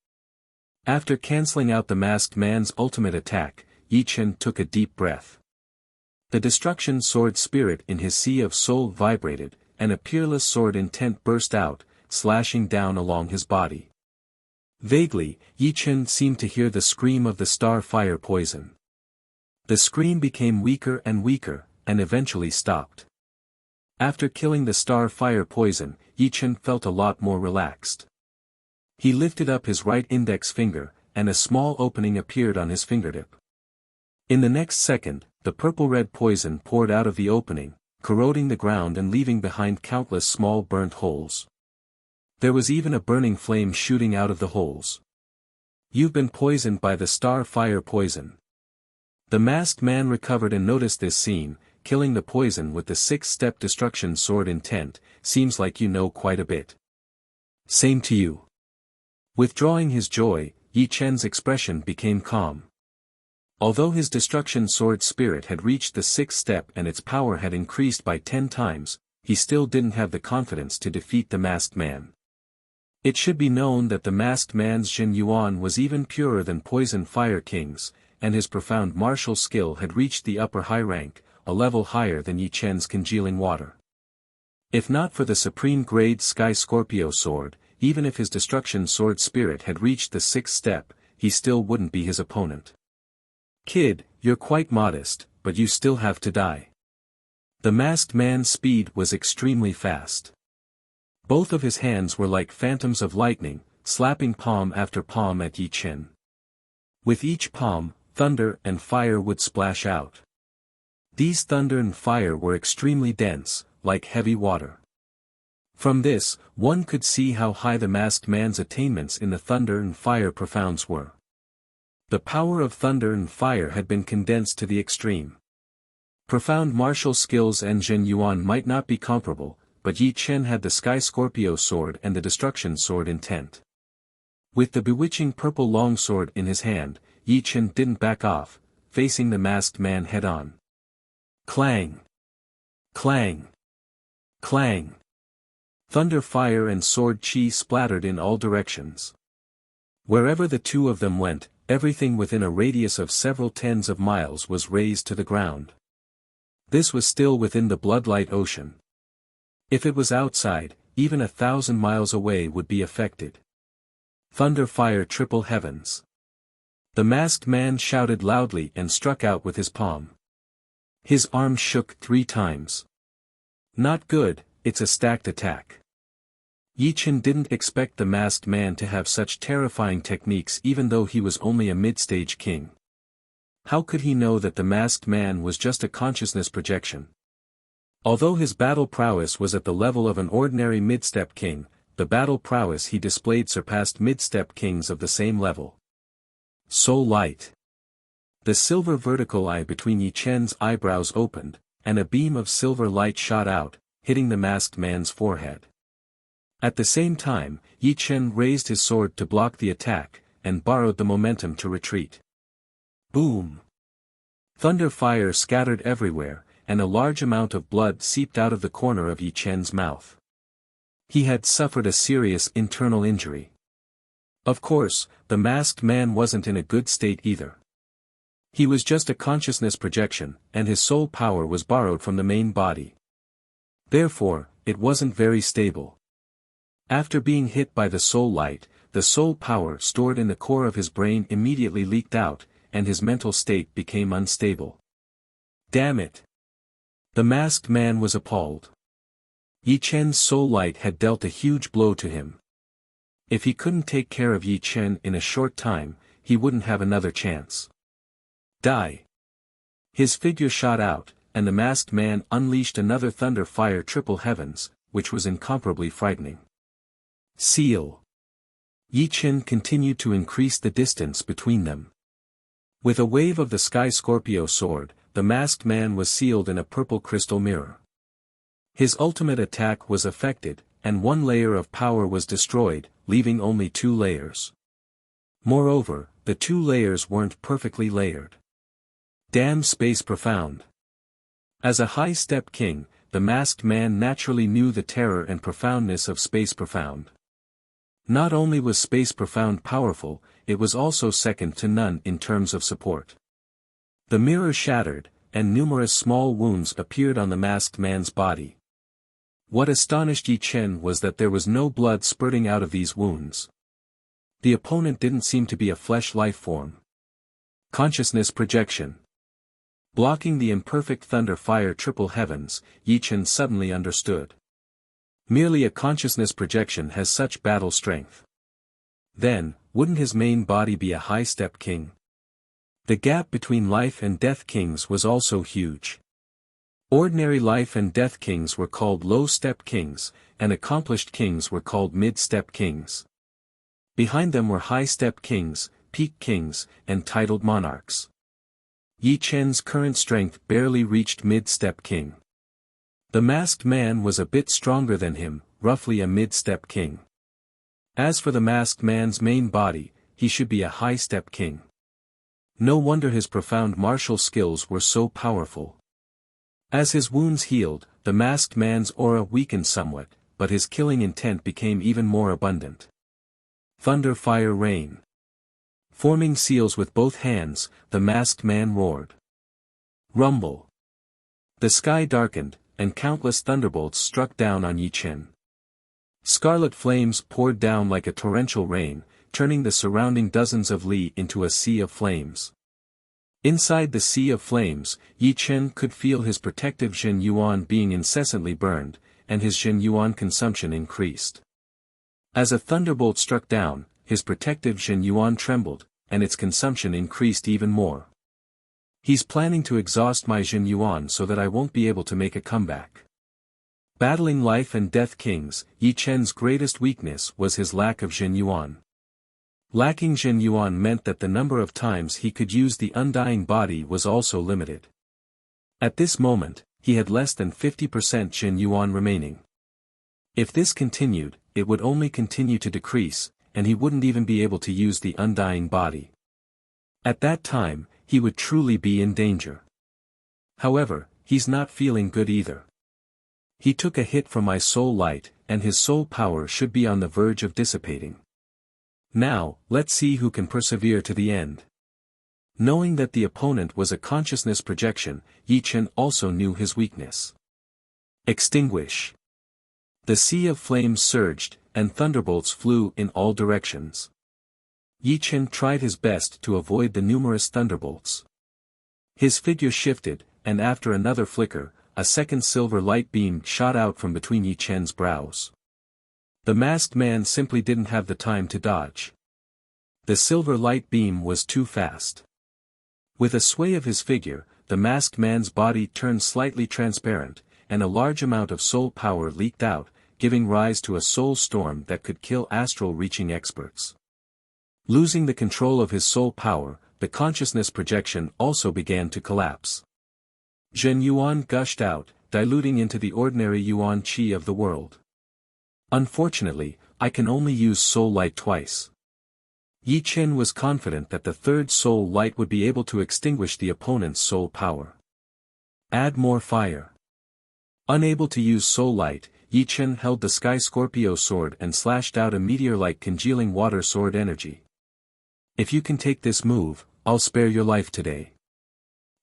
Speaker 1: After cancelling out the masked man's ultimate attack, Yi Chen took a deep breath. The Destruction Sword Spirit in his Sea of Soul vibrated, and a peerless sword intent burst out, slashing down along his body. Vaguely, Yi Chen seemed to hear the scream of the star fire poison. The scream became weaker and weaker, and eventually stopped. After killing the star fire poison, Yi Chen felt a lot more relaxed. He lifted up his right index finger, and a small opening appeared on his fingertip. In the next second, the purple-red poison poured out of the opening, corroding the ground and leaving behind countless small burnt holes. There was even a burning flame shooting out of the holes. "You've been poisoned by the star fire poison." The masked man recovered and noticed this scene. "Killing the poison with the 6-step destruction sword intent, seems like you know quite a bit." "Same to you." Withdrawing his joy, Yi Chen's expression became calm. Although his destruction sword spirit had reached the 6th step and its power had increased by 10 times, he still didn't have the confidence to defeat the masked man. It should be known that the masked man's Jin Yuan was even purer than Poison Fire King's, and his profound martial skill had reached the upper high rank, a level higher than Yi Chen's congealing water. If not for the supreme grade Sky Scorpio sword, even if his destruction sword spirit had reached the 6th step, he still wouldn't be his opponent. "Kid, you're quite modest, but you still have to die." The masked man's speed was extremely fast. Both of his hands were like phantoms of lightning, slapping palm after palm at Yi Chen. With each palm, thunder and fire would splash out. These thunder and fire were extremely dense, like heavy water. From this, one could see how high the masked man's attainments in the thunder and fire profounds were. The power of thunder and fire had been condensed to the extreme. Profound martial skills and Jin Yuan might not be comparable, but Yi Chen had the Sky Scorpio sword and the destruction sword intent. With the bewitching purple longsword in his hand, Yi Chen didn't back off, facing the masked man head-on. Clang! Clang! Clang! Thunder, fire and sword chi splattered in all directions. Wherever the two of them went, everything within a radius of several tens of miles was razed to the ground. This was still within the bloodlight ocean. If it was outside, even 1,000 miles away would be affected. Thunder, fire, triple heavens. The masked man shouted loudly and struck out with his palm. His arm shook 3 times. Not good, it's a stacked attack. Yi Chen didn't expect the masked man to have such terrifying techniques even though he was only a mid-stage king. How could he know that the masked man was just a consciousness projection? Although his battle prowess was at the level of an ordinary mid-step king, the battle prowess he displayed surpassed mid-step kings of the same level. Soul light. The silver vertical eye between Yi Chen's eyebrows opened, and a beam of silver light shot out, hitting the masked man's forehead. At the same time, Yi Chen raised his sword to block the attack, and borrowed the momentum to retreat. Boom! Thunder fire scattered everywhere, and a large amount of blood seeped out of the corner of Yi Chen's mouth. He had suffered a serious internal injury. Of course, the masked man wasn't in a good state either. He was just a consciousness projection, and his soul power was borrowed from the main body. Therefore, it wasn't very stable. After being hit by the soul light, the soul power stored in the core of his brain immediately leaked out, and his mental state became unstable. Damn it! The masked man was appalled. Yi Chen's soul light had dealt a huge blow to him. If he couldn't take care of Yi Chen in a short time, he wouldn't have another chance. Die! His figure shot out, and the masked man unleashed another thunder fire triple heavens, which was incomparably frightening. Seal! Yi Chen continued to increase the distance between them. With a wave of the Sky Scorpio sword, the masked man was sealed in a purple crystal mirror. His ultimate attack was affected, and 1 layer of power was destroyed, leaving only 2 layers. Moreover, the 2 layers weren't perfectly layered. Damn space profound! As a high-step king, the masked man naturally knew the terror and profoundness of space profound. Not only was space profound powerful, it was also second to none in terms of support. The mirror shattered, and numerous small wounds appeared on the masked man's body. What astonished Yi Chen was that there was no blood spurting out of these wounds. The opponent didn't seem to be a flesh life form. Consciousness projection. Blocking the imperfect thunder fire triple heavens, Yi Chen suddenly understood. Merely a consciousness projection has such battle strength. Then, wouldn't his main body be a high-step king? The gap between life and death kings was also huge. Ordinary life and death kings were called low-step kings, and accomplished kings were called mid-step kings. Behind them were high-step kings, peak kings, and titled monarchs. Yi Chen's current strength barely reached mid-step king. The masked man was a bit stronger than him, roughly a mid-step king. As for the masked man's main body, he should be a high-step king. No wonder his profound martial skills were so powerful. As his wounds healed, the masked man's aura weakened somewhat, but his killing intent became even more abundant. Thunder, fire, rain. Forming seals with both hands, the masked man roared. Rumble. The sky darkened, and countless thunderbolts struck down on Yi Chen. Scarlet flames poured down like a torrential rain, turning the surrounding dozens of li into a sea of flames. Inside the sea of flames, Yi Chen could feel his protective Zhen Yuan being incessantly burned, and his Zhen Yuan consumption increased. As a thunderbolt struck down, his protective Zhen Yuan trembled, and its consumption increased even more. He's planning to exhaust my Zhen Yuan so that I won't be able to make a comeback. Battling life and death kings, Yi Chen's greatest weakness was his lack of Zhen Yuan. Lacking Zhen Yuan meant that the number of times he could use the undying body was also limited. At this moment, he had less than 50% Zhen Yuan remaining. If this continued, it would only continue to decrease, and he wouldn't even be able to use the undying body. At that time, he would truly be in danger. However, he's not feeling good either. He took a hit from my soul light, and his soul power should be on the verge of dissipating. Now, let's see who can persevere to the end. Knowing that the opponent was a consciousness projection, Yi Chen also knew his weakness. Extinguish. The sea of flames surged, and thunderbolts flew in all directions. Yi Chen tried his best to avoid the numerous thunderbolts. His figure shifted, and after another flicker, a second silver light beam shot out from between Yi Chen's brows. The masked man simply didn't have the time to dodge. The silver light beam was too fast. With a sway of his figure, the masked man's body turned slightly transparent, and a large amount of soul power leaked out, giving rise to a soul storm that could kill astral-reaching experts. Losing the control of his soul power, the consciousness projection also began to collapse. Zhen Yuan gushed out, diluting into the ordinary Yuan Qi of the world. Unfortunately, I can only use soul light twice. Yi Chen was confident that the third soul light would be able to extinguish the opponent's soul power. Add more fire. Unable to use soul light, Yi Chen held the Sky Scorpio sword and slashed out a meteor-like congealing water sword energy. If you can take this move, I'll spare your life today.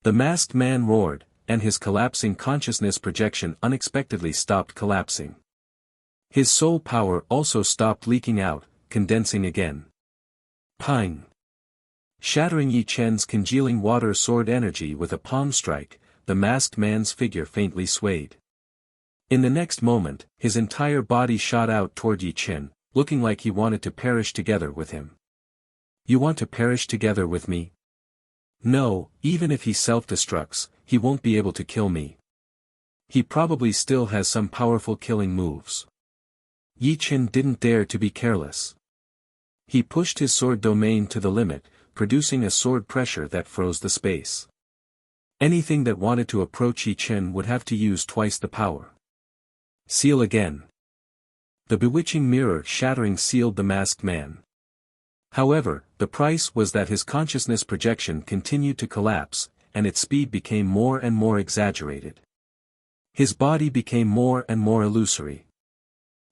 Speaker 1: The masked man roared, and his collapsing consciousness projection unexpectedly stopped collapsing. His soul power also stopped leaking out, condensing again. Pang! Shattering Yi Chen's congealing water sword energy with a palm strike, the masked man's figure faintly swayed. In the next moment, his entire body shot out toward Yi Chen, looking like he wanted to perish together with him. You want to perish together with me? No, even if he self-destructs, he won't be able to kill me. He probably still has some powerful killing moves. Yi Chen didn't dare to be careless. He pushed his sword domain to the limit, producing a sword pressure that froze the space. Anything that wanted to approach Yi Chen would have to use twice the power. Seal again. The bewitching mirror shattering sealed the masked man. However, the price was that his consciousness projection continued to collapse, and its speed became more and more exaggerated. His body became more and more illusory.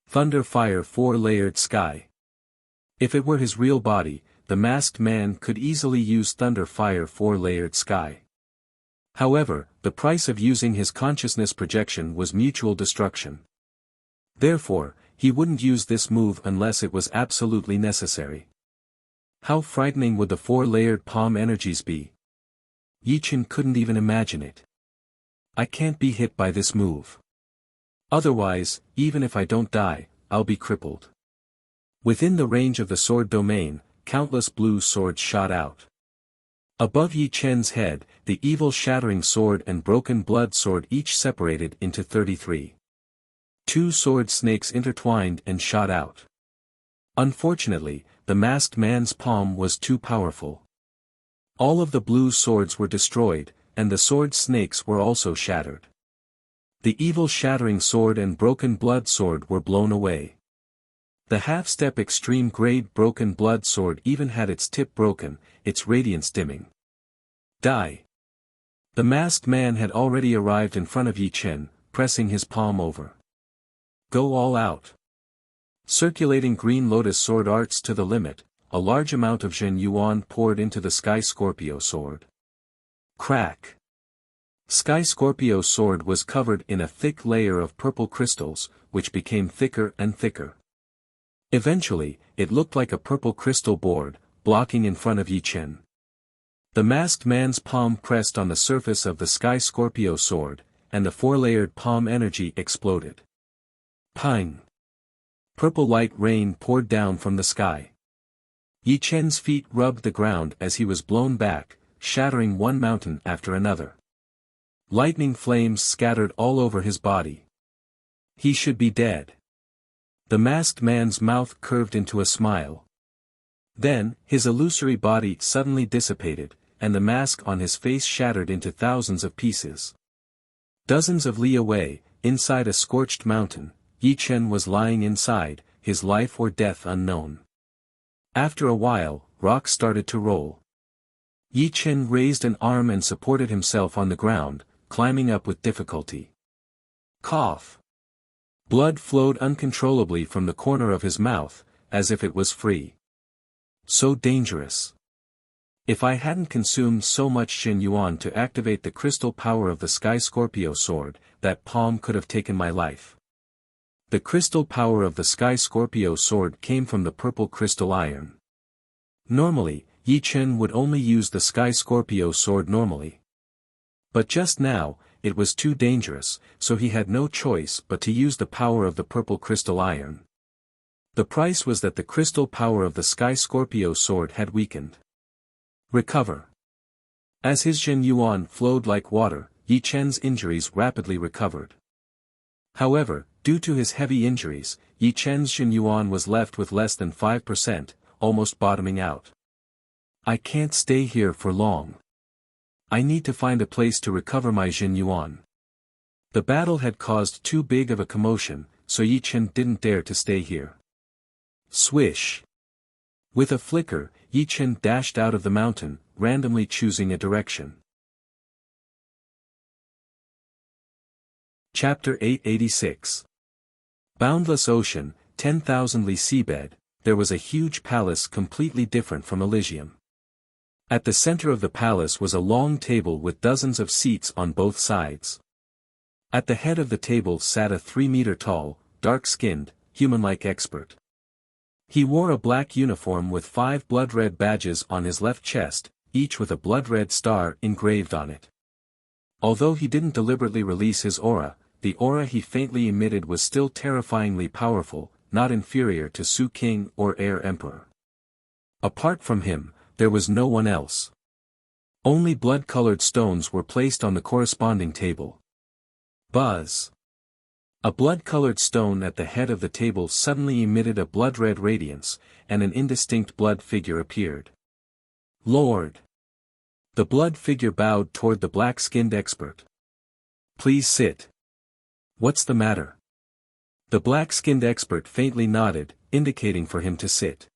Speaker 1: Thunder, fire, four-layered sky. If it were his real body, the masked man could easily use thunder, fire, four-layered sky. However, the price of using his consciousness projection was mutual destruction. Therefore, he wouldn't use this move unless it was absolutely necessary. How frightening would the four-layered palm energies be? Yi Chen couldn't even imagine it. I can't be hit by this move. Otherwise, even if I don't die, I'll be crippled. Within the range of the sword domain, countless blue swords shot out. Above Yi Chen's head, the evil shattering sword and broken blood sword each separated into 33. Two sword snakes intertwined and shot out. Unfortunately, the masked man's palm was too powerful. All of the blue swords were destroyed, and the sword snakes were also shattered. The evil shattering sword and broken blood sword were blown away. The half-step extreme grade broken blood sword even had its tip broken, its radiance dimming. Die. The masked man had already arrived in front of Yi Chen, pressing his palm over. Go all out. Circulating green lotus sword arts to the limit, a large amount of Zhen Yuan poured into the Sky Scorpio sword. Crack. Sky Scorpio sword was covered in a thick layer of purple crystals, which became thicker and thicker. Eventually, it looked like a purple crystal board, blocking in front of Yi Chen. The masked man's palm pressed on the surface of the Sky Scorpio sword, and the four-layered palm energy exploded. Pang! Purple light rain poured down from the sky. Yi Chen's feet rubbed the ground as he was blown back, shattering one mountain after another. Lightning flames scattered all over his body. He should be dead. The masked man's mouth curved into a smile. Then, his illusory body suddenly dissipated, and the mask on his face shattered into thousands of pieces. Dozens of li away, inside a scorched mountain, Yi Chen was lying inside, his life or death unknown. After a while, rocks started to roll. Yi Chen raised an arm and supported himself on the ground, climbing up with difficulty. Cough. Blood flowed uncontrollably from the corner of his mouth, as if it was free. So dangerous. If I hadn't consumed so much Xin Yuan to activate the crystal power of the Sky Scorpio sword, that palm could have taken my life. The crystal power of the Sky Scorpio sword came from the purple crystal iron. Normally, Yi Chen would only use the Sky Scorpio sword normally. But just now, it was too dangerous, so he had no choice but to use the power of the purple crystal iron. The price was that the crystal power of the Sky Scorpio sword had weakened. Recover. As his Zhen Yuan flowed like water, Yi Chen's injuries rapidly recovered. However, due to his heavy injuries, Yi Chen's Zhen Yuan was left with less than 5%, almost bottoming out. I can't stay here for long. I need to find a place to recover my Zhen Yuan. The battle had caused too big of a commotion, so Yi Chen didn't dare to stay here. Swish. With a flicker, Yi Chen dashed out of the mountain, randomly choosing a direction. Chapter 886. Boundless ocean, 10,000 li seabed, there was a huge palace completely different from Elysium. At the center of the palace was a long table with dozens of seats on both sides. At the head of the table sat a 3-meter-tall, dark-skinned, human-like expert. He wore a black uniform with 5 blood-red badges on his left chest, each with a blood-red star engraved on it. Although he didn't deliberately release his aura, the aura he faintly emitted was still terrifyingly powerful, not inferior to Su King or Air Emperor. Apart from him, there was no one else. Only blood-colored stones were placed on the corresponding table. Buzz. A blood-colored stone at the head of the table suddenly emitted a blood-red radiance, and an indistinct blood figure appeared. Lord. The blood figure bowed toward the black-skinned expert. Please sit. What's the matter? The black-skinned expert faintly nodded, indicating for him to sit.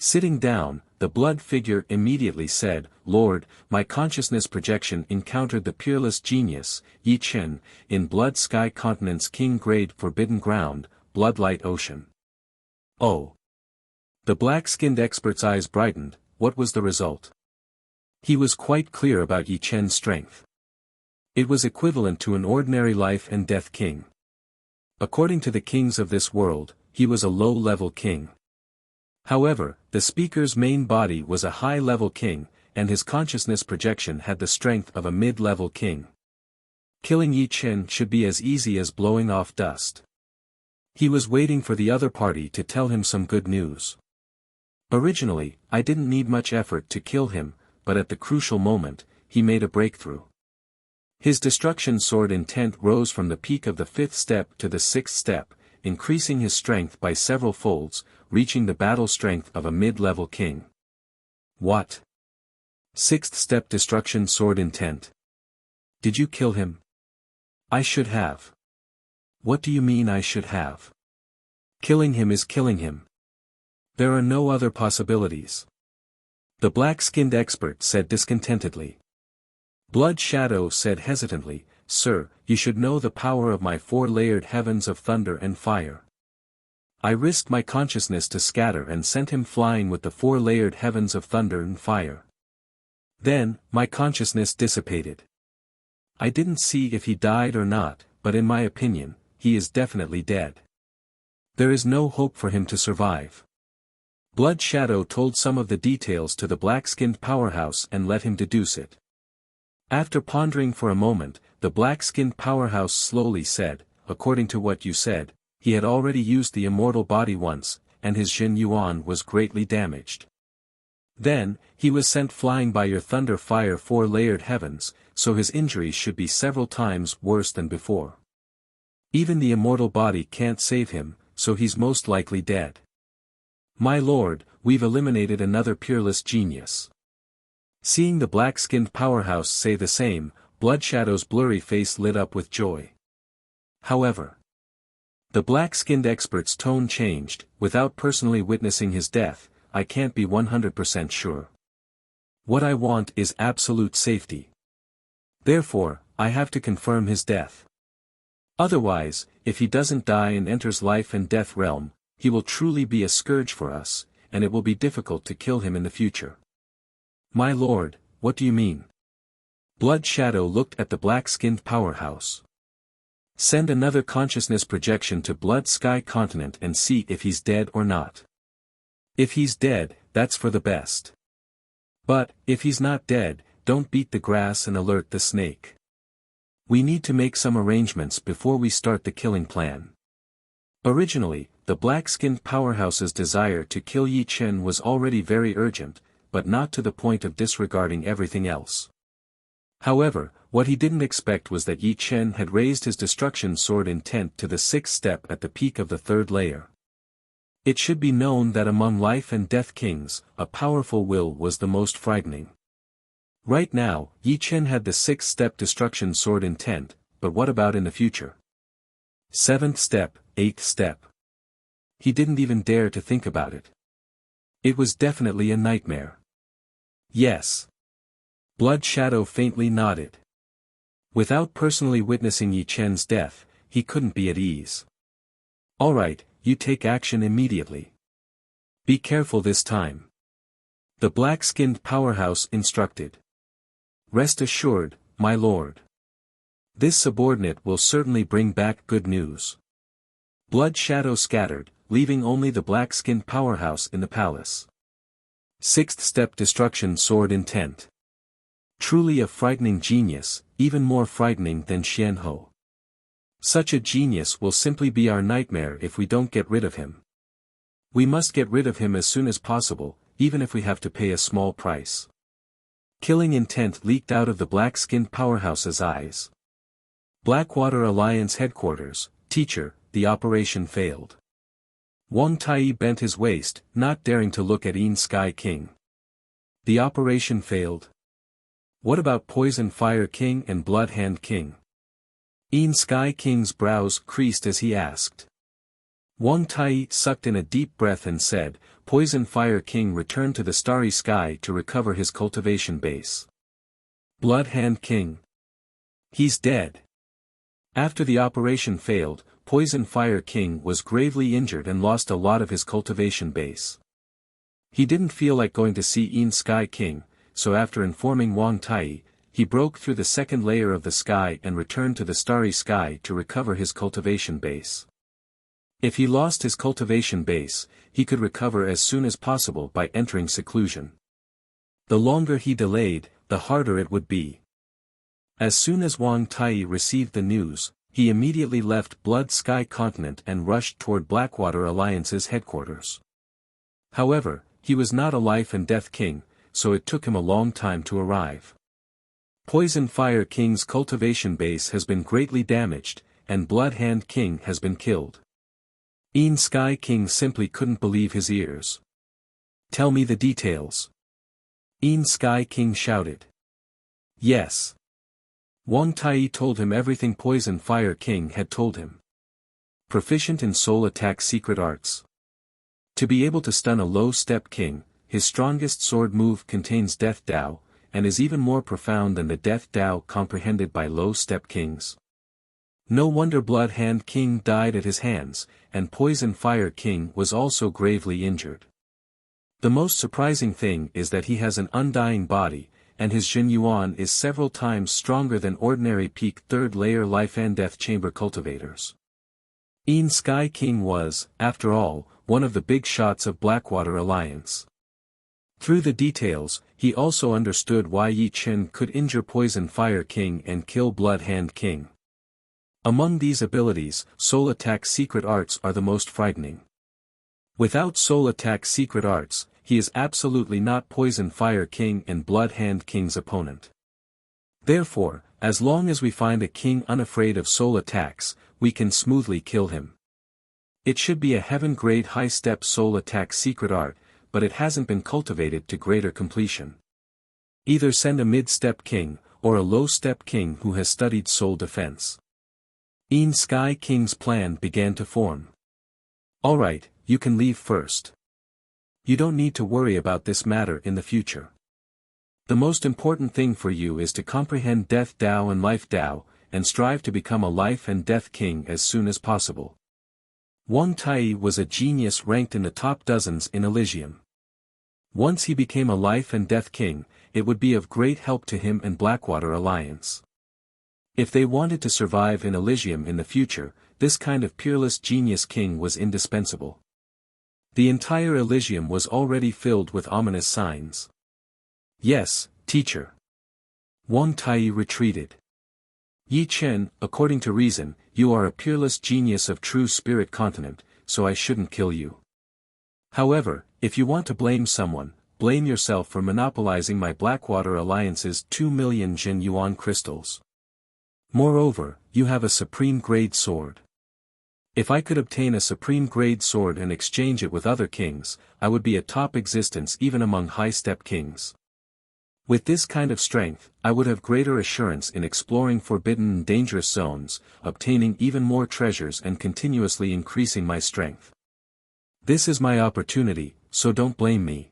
Speaker 1: Sitting down, the blood figure immediately said, Lord, my consciousness projection encountered the peerless genius, Yi Chen, in Blood Sky Continent's King Grade Forbidden Ground, Bloodlight Ocean. Oh. The black-skinned expert's eyes brightened. What was the result? He was quite clear about Yi Chen's strength. It was equivalent to an ordinary life and death king. According to the kings of this world, he was a low-level king. However, the speaker's main body was a high-level king, and his consciousness projection had the strength of a mid-level king. Killing Yi Chen should be as easy as blowing off dust. He was waiting for the other party to tell him some good news. Originally, I didn't need much effort to kill him, but at the crucial moment, he made a breakthrough. His destruction sword intent rose from the peak of the 5th step to the 6th step, increasing his strength by several folds, reaching the battle strength of a mid-level king. What? 6th step destruction sword intent. Did you kill him? I should have. What do you mean I should have? Killing him is killing him. There are no other possibilities. The black-skinned expert said discontentedly. Blood Shadow said hesitantly, Sir, you should know the power of my 4-layered heavens of thunder and fire. I risked my consciousness to scatter and sent him flying with the 4-layered heavens of thunder and fire. Then, my consciousness dissipated. I didn't see if he died or not, but in my opinion, he is definitely dead. There is no hope for him to survive. Blood Shadow told some of the details to the black-skinned powerhouse and let him deduce it. After pondering for a moment, the black-skinned powerhouse slowly said, according to what you said, he had already used the immortal body once, and his Jin Yuan was greatly damaged. Then, he was sent flying by your thunder fire 4-layered heavens, so his injuries should be several times worse than before. Even the immortal body can't save him, so he's most likely dead. My lord, we've eliminated another peerless genius. Seeing the black-skinned powerhouse say the same, Blood Shadow's blurry face lit up with joy. However, the black-skinned expert's tone changed. Without personally witnessing his death, I can't be 100% sure. What I want is absolute safety. Therefore, I have to confirm his death. Otherwise, if he doesn't die and enters life and death realm, he will truly be a scourge for us, and it will be difficult to kill him in the future. My lord, what do you mean? Blood Shadow looked at the black-skinned powerhouse. Send another consciousness projection to Blood Sky Continent and see if he's dead or not. If he's dead, that's for the best. But, if he's not dead, don't beat the grass and alert the snake. We need to make some arrangements before we start the killing plan. Originally, the black-skinned powerhouse's desire to kill Yi Chen was already very urgent, but not to the point of disregarding everything else. However, what he didn't expect was that Yi Chen had raised his destruction sword intent to the 6th step at the peak of the 3rd layer. It should be known that among life and death kings, a powerful will was the most frightening. Right now, Yi Chen had the 6th step destruction sword intent, but what about in the future? 7th step, 8th step. He didn't even dare to think about it. It was definitely a nightmare. Yes. Blood Shadow faintly nodded. Without personally witnessing Yi Chen's death, he couldn't be at ease. Alright, you take action immediately. Be careful this time. The black-skinned powerhouse instructed. Rest assured, my lord. This subordinate will certainly bring back good news. Blood Shadow scattered, leaving only the black-skinned powerhouse in the palace. 6th step destruction sword intent. Truly a frightening genius, even more frightening than Xian Ho. Such a genius will simply be our nightmare if we don't get rid of him. We must get rid of him as soon as possible, even if we have to pay a small price. Killing intent leaked out of the black-skinned powerhouse's eyes. Blackwater Alliance headquarters, teacher, the operation failed. Wang Tai bent his waist, not daring to look at Yin Sky King. The operation failed. What about Poison Fire King and Blood Hand King? Yin Sky King's brows creased as he asked. Wang Tai sucked in a deep breath and said, Poison Fire King returned to the starry sky to recover his cultivation base. Blood Hand King. He's dead. After the operation failed, Poison Fire King was gravely injured and lost a lot of his cultivation base. He didn't feel like going to see Yin Sky King, so after informing Wang Tai, he broke through the 2nd layer of the sky and returned to the starry sky to recover his cultivation base. If he lost his cultivation base, he could recover as soon as possible by entering seclusion. The longer he delayed, the harder it would be. As soon as Wang Tai received the news, he immediately left Blood Sky Continent and rushed toward Blackwater Alliance's headquarters. However, he was not a life and death king, so it took him a long time to arrive. Poison Fire King's cultivation base has been greatly damaged, and Blood Hand King has been killed. Sky King simply couldn't believe his ears. Tell me the details. Sky King shouted. Yes. Wang Tai told him everything Poison Fire King had told him. Proficient in soul attack secret arts. To be able to stun a low-step king, his strongest sword move contains Death Dao, and is even more profound than the Death Dao comprehended by low-step kings. No wonder Blood Hand King died at his hands, and Poison Fire King was also gravely injured. The most surprising thing is that he has an undying body, and his Jin Yuan is several times stronger than ordinary peak third-layer life and death chamber cultivators. Sky King was, after all, one of the big shots of Blackwater Alliance. Through the details, he also understood why Yi Chen could injure Poison Fire King and kill Blood Hand King. Among these abilities, Soul Attack secret arts are the most frightening. Without Soul Attack secret arts, he is absolutely not Poison Fire King and Blood Hand King's opponent. Therefore, as long as we find a king unafraid of soul attacks, we can smoothly kill him. It should be a heaven-grade high-step soul attack secret art, but it hasn't been cultivated to greater completion. Either send a mid-step king, or a low-step king who has studied soul defense. Sky King's plan began to form. Alright, you can leave first. You don't need to worry about this matter in the future. The most important thing for you is to comprehend Death Dao and Life Dao, and strive to become a Life and Death King as soon as possible. Wang Tai was a genius ranked in the top dozens in Elysium. Once he became a Life and Death King, it would be of great help to him and Blackwater Alliance. If they wanted to survive in Elysium in the future, this kind of peerless genius king was indispensable. The entire Elysium was already filled with ominous signs. Yes, teacher. Wang Tai retreated. Yi Chen, according to reason, you are a peerless genius of true spirit continent, so I shouldn't kill you. However, if you want to blame someone, blame yourself for monopolizing my Blackwater Alliance's 2 million Jin Yuan crystals. Moreover, you have a supreme-grade sword. If I could obtain a supreme-grade sword and exchange it with other kings, I would be a top existence even among high-step kings. With this kind of strength, I would have greater assurance in exploring forbidden and dangerous zones, obtaining even more treasures and continuously increasing my strength. This is my opportunity, so don't blame me.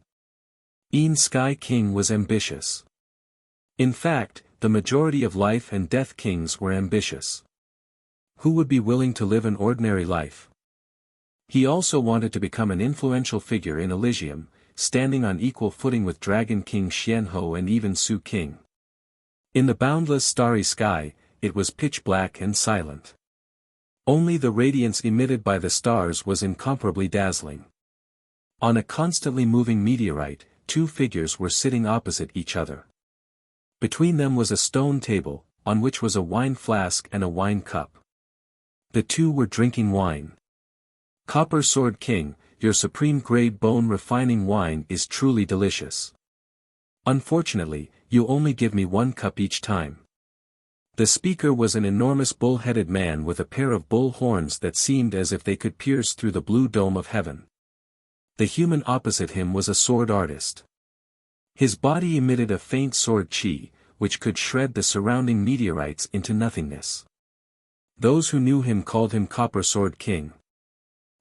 Speaker 1: Sky King was ambitious. In fact, the majority of Life and Death Kings were ambitious. Who would be willing to live an ordinary life? He also wanted to become an influential figure in Elysium, standing on equal footing with Dragon King Xianhou and even Su King. In the boundless starry sky, it was pitch black and silent. Only the radiance emitted by the stars was incomparably dazzling. On a constantly moving meteorite, two figures were sitting opposite each other. Between them was a stone table, on which was a wine flask and a wine cup. The two were drinking wine. Copper Sword King, your supreme-grade bone-refining wine is truly delicious. Unfortunately, you only give me 1 cup each time. The speaker was an enormous bull-headed man with a pair of bull horns that seemed as if they could pierce through the blue dome of heaven. The human opposite him was a sword artist. His body emitted a faint sword chi, which could shred the surrounding meteorites into nothingness. Those who knew him called him Copper Sword King.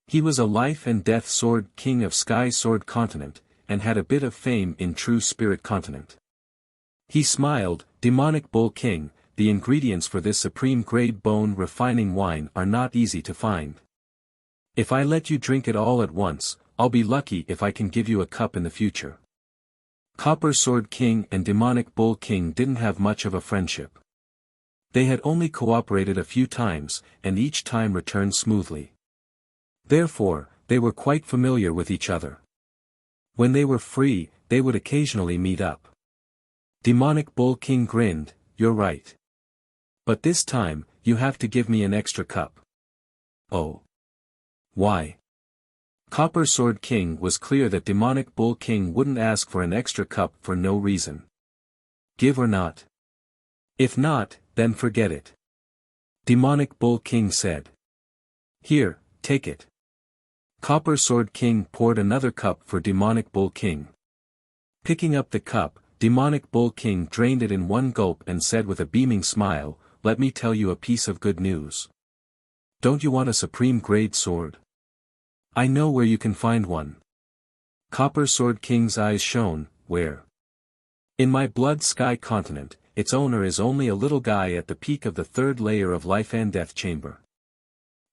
Speaker 1: He was a Life and Death Sword King of Sky Sword Continent, and had a bit of fame in True Spirit Continent. He smiled, Demonic Bull King, the ingredients for this supreme-grade bone-refining wine are not easy to find. If I let you drink it all at once, I'll be lucky if I can give you a cup in the future. Copper Sword King and Demonic Bull King didn't have much of a friendship. They had only cooperated a few times, and each time returned smoothly. Therefore, they were quite familiar with each other. When they were free, they would occasionally meet up. Demonic Bull King grinned, "You're right. But this time, you have to give me an extra cup." "Oh. Why?" Copper Sword King was clear that Demonic Bull King wouldn't ask for an extra cup for no reason. Give or not? If not, then forget it. Demonic Bull King said. Here, take it. Copper Sword King poured another cup for Demonic Bull King. Picking up the cup, Demonic Bull King drained it in one gulp and said with a beaming smile, "Let me tell you a piece of good news. Don't you want a supreme grade sword? I know where you can find one." Copper Sword King's eyes shone. Where? In my blood sky continent. Its owner is only a little guy at the peak of the third layer of life and death chamber.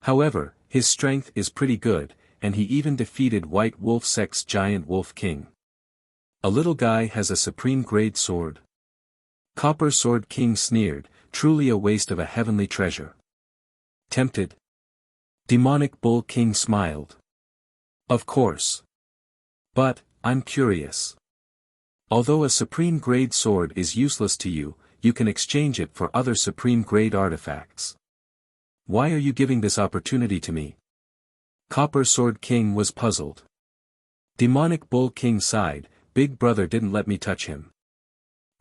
Speaker 1: However, his strength is pretty good, and he even defeated White Wolf Sect's giant Wolf King. A little guy has a supreme grade sword? Copper Sword King sneered, truly a waste of a heavenly treasure. Tempted? Demonic Bull King smiled. Of course. But, I'm curious. Although a supreme grade sword is useless to you, you can exchange it for other supreme grade artifacts. Why are you giving this opportunity to me? Copper Sword King was puzzled. Demonic Bull King sighed, Big Brother didn't let me touch him.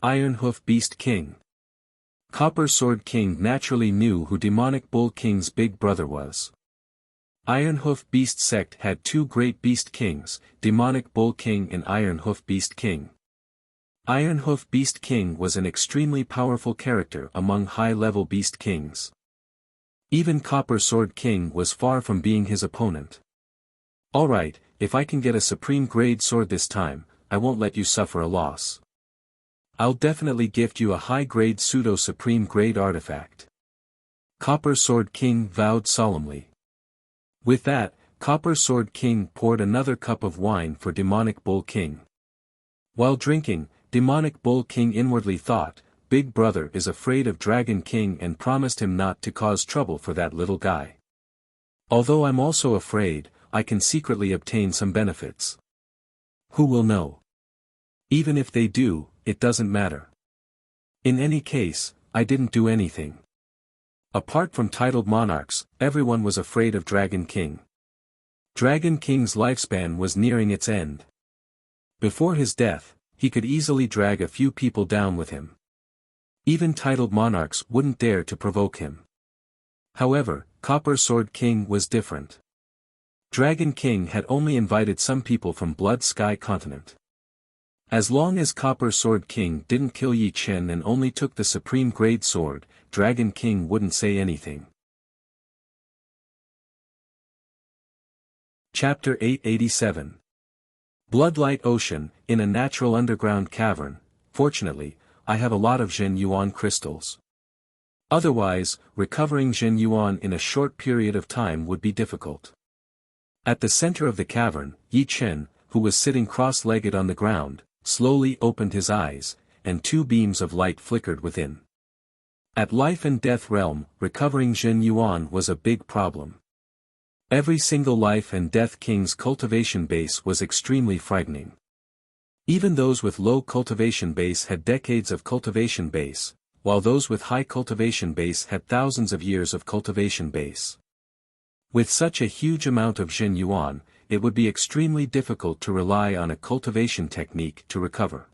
Speaker 1: Iron Hoof Beast King. Copper Sword King naturally knew who Demonic Bull King's big brother was. Iron Hoof Beast Sect had two great beast kings, Demonic Bull King and Iron Hoof Beast King. Iron Hoof Beast King was an extremely powerful character among high-level beast kings. Even Copper Sword King was far from being his opponent. Alright, if I can get a supreme grade sword this time, I won't let you suffer a loss. I'll definitely gift you a high-grade pseudo-supreme grade artifact. Copper Sword King vowed solemnly. With that, Copper Sword King poured another cup of wine for Demonic Bull King. While drinking, Demonic Bull King inwardly thought, Big Brother is afraid of Dragon King and promised him not to cause trouble for that little guy. Although I'm also afraid, I can secretly obtain some benefits. Who will know? Even if they do, it doesn't matter. In any case, I didn't do anything. Apart from titled monarchs, everyone was afraid of Dragon King. Dragon King's lifespan was nearing its end. Before his death, he could easily drag a few people down with him. Even titled monarchs wouldn't dare to provoke him. However, Copper Sword King was different. Dragon King had only invited some people from Blood Sky Continent. As long as Copper Sword King didn't kill Yi Chen and only took the supreme grade sword, Dragon King wouldn't say anything. Chapter 887. Bloodlight Ocean. In a natural underground cavern. Fortunately, I have a lot of Zhen Yuan crystals. Otherwise, recovering Zhen Yuan in a short period of time would be difficult. At the center of the cavern, Yi Chen, who was sitting cross-legged on the ground, slowly opened his eyes, and two beams of light flickered within. At Life and Death Realm, recovering Zhen Yuan was a big problem. Every single Life and Death King's cultivation base was extremely frightening. Even those with low cultivation base had decades of cultivation base, while those with high cultivation base had thousands of years of cultivation base. With such a huge amount of Zhen Yuan, it would be extremely difficult to rely on a cultivation technique to recover.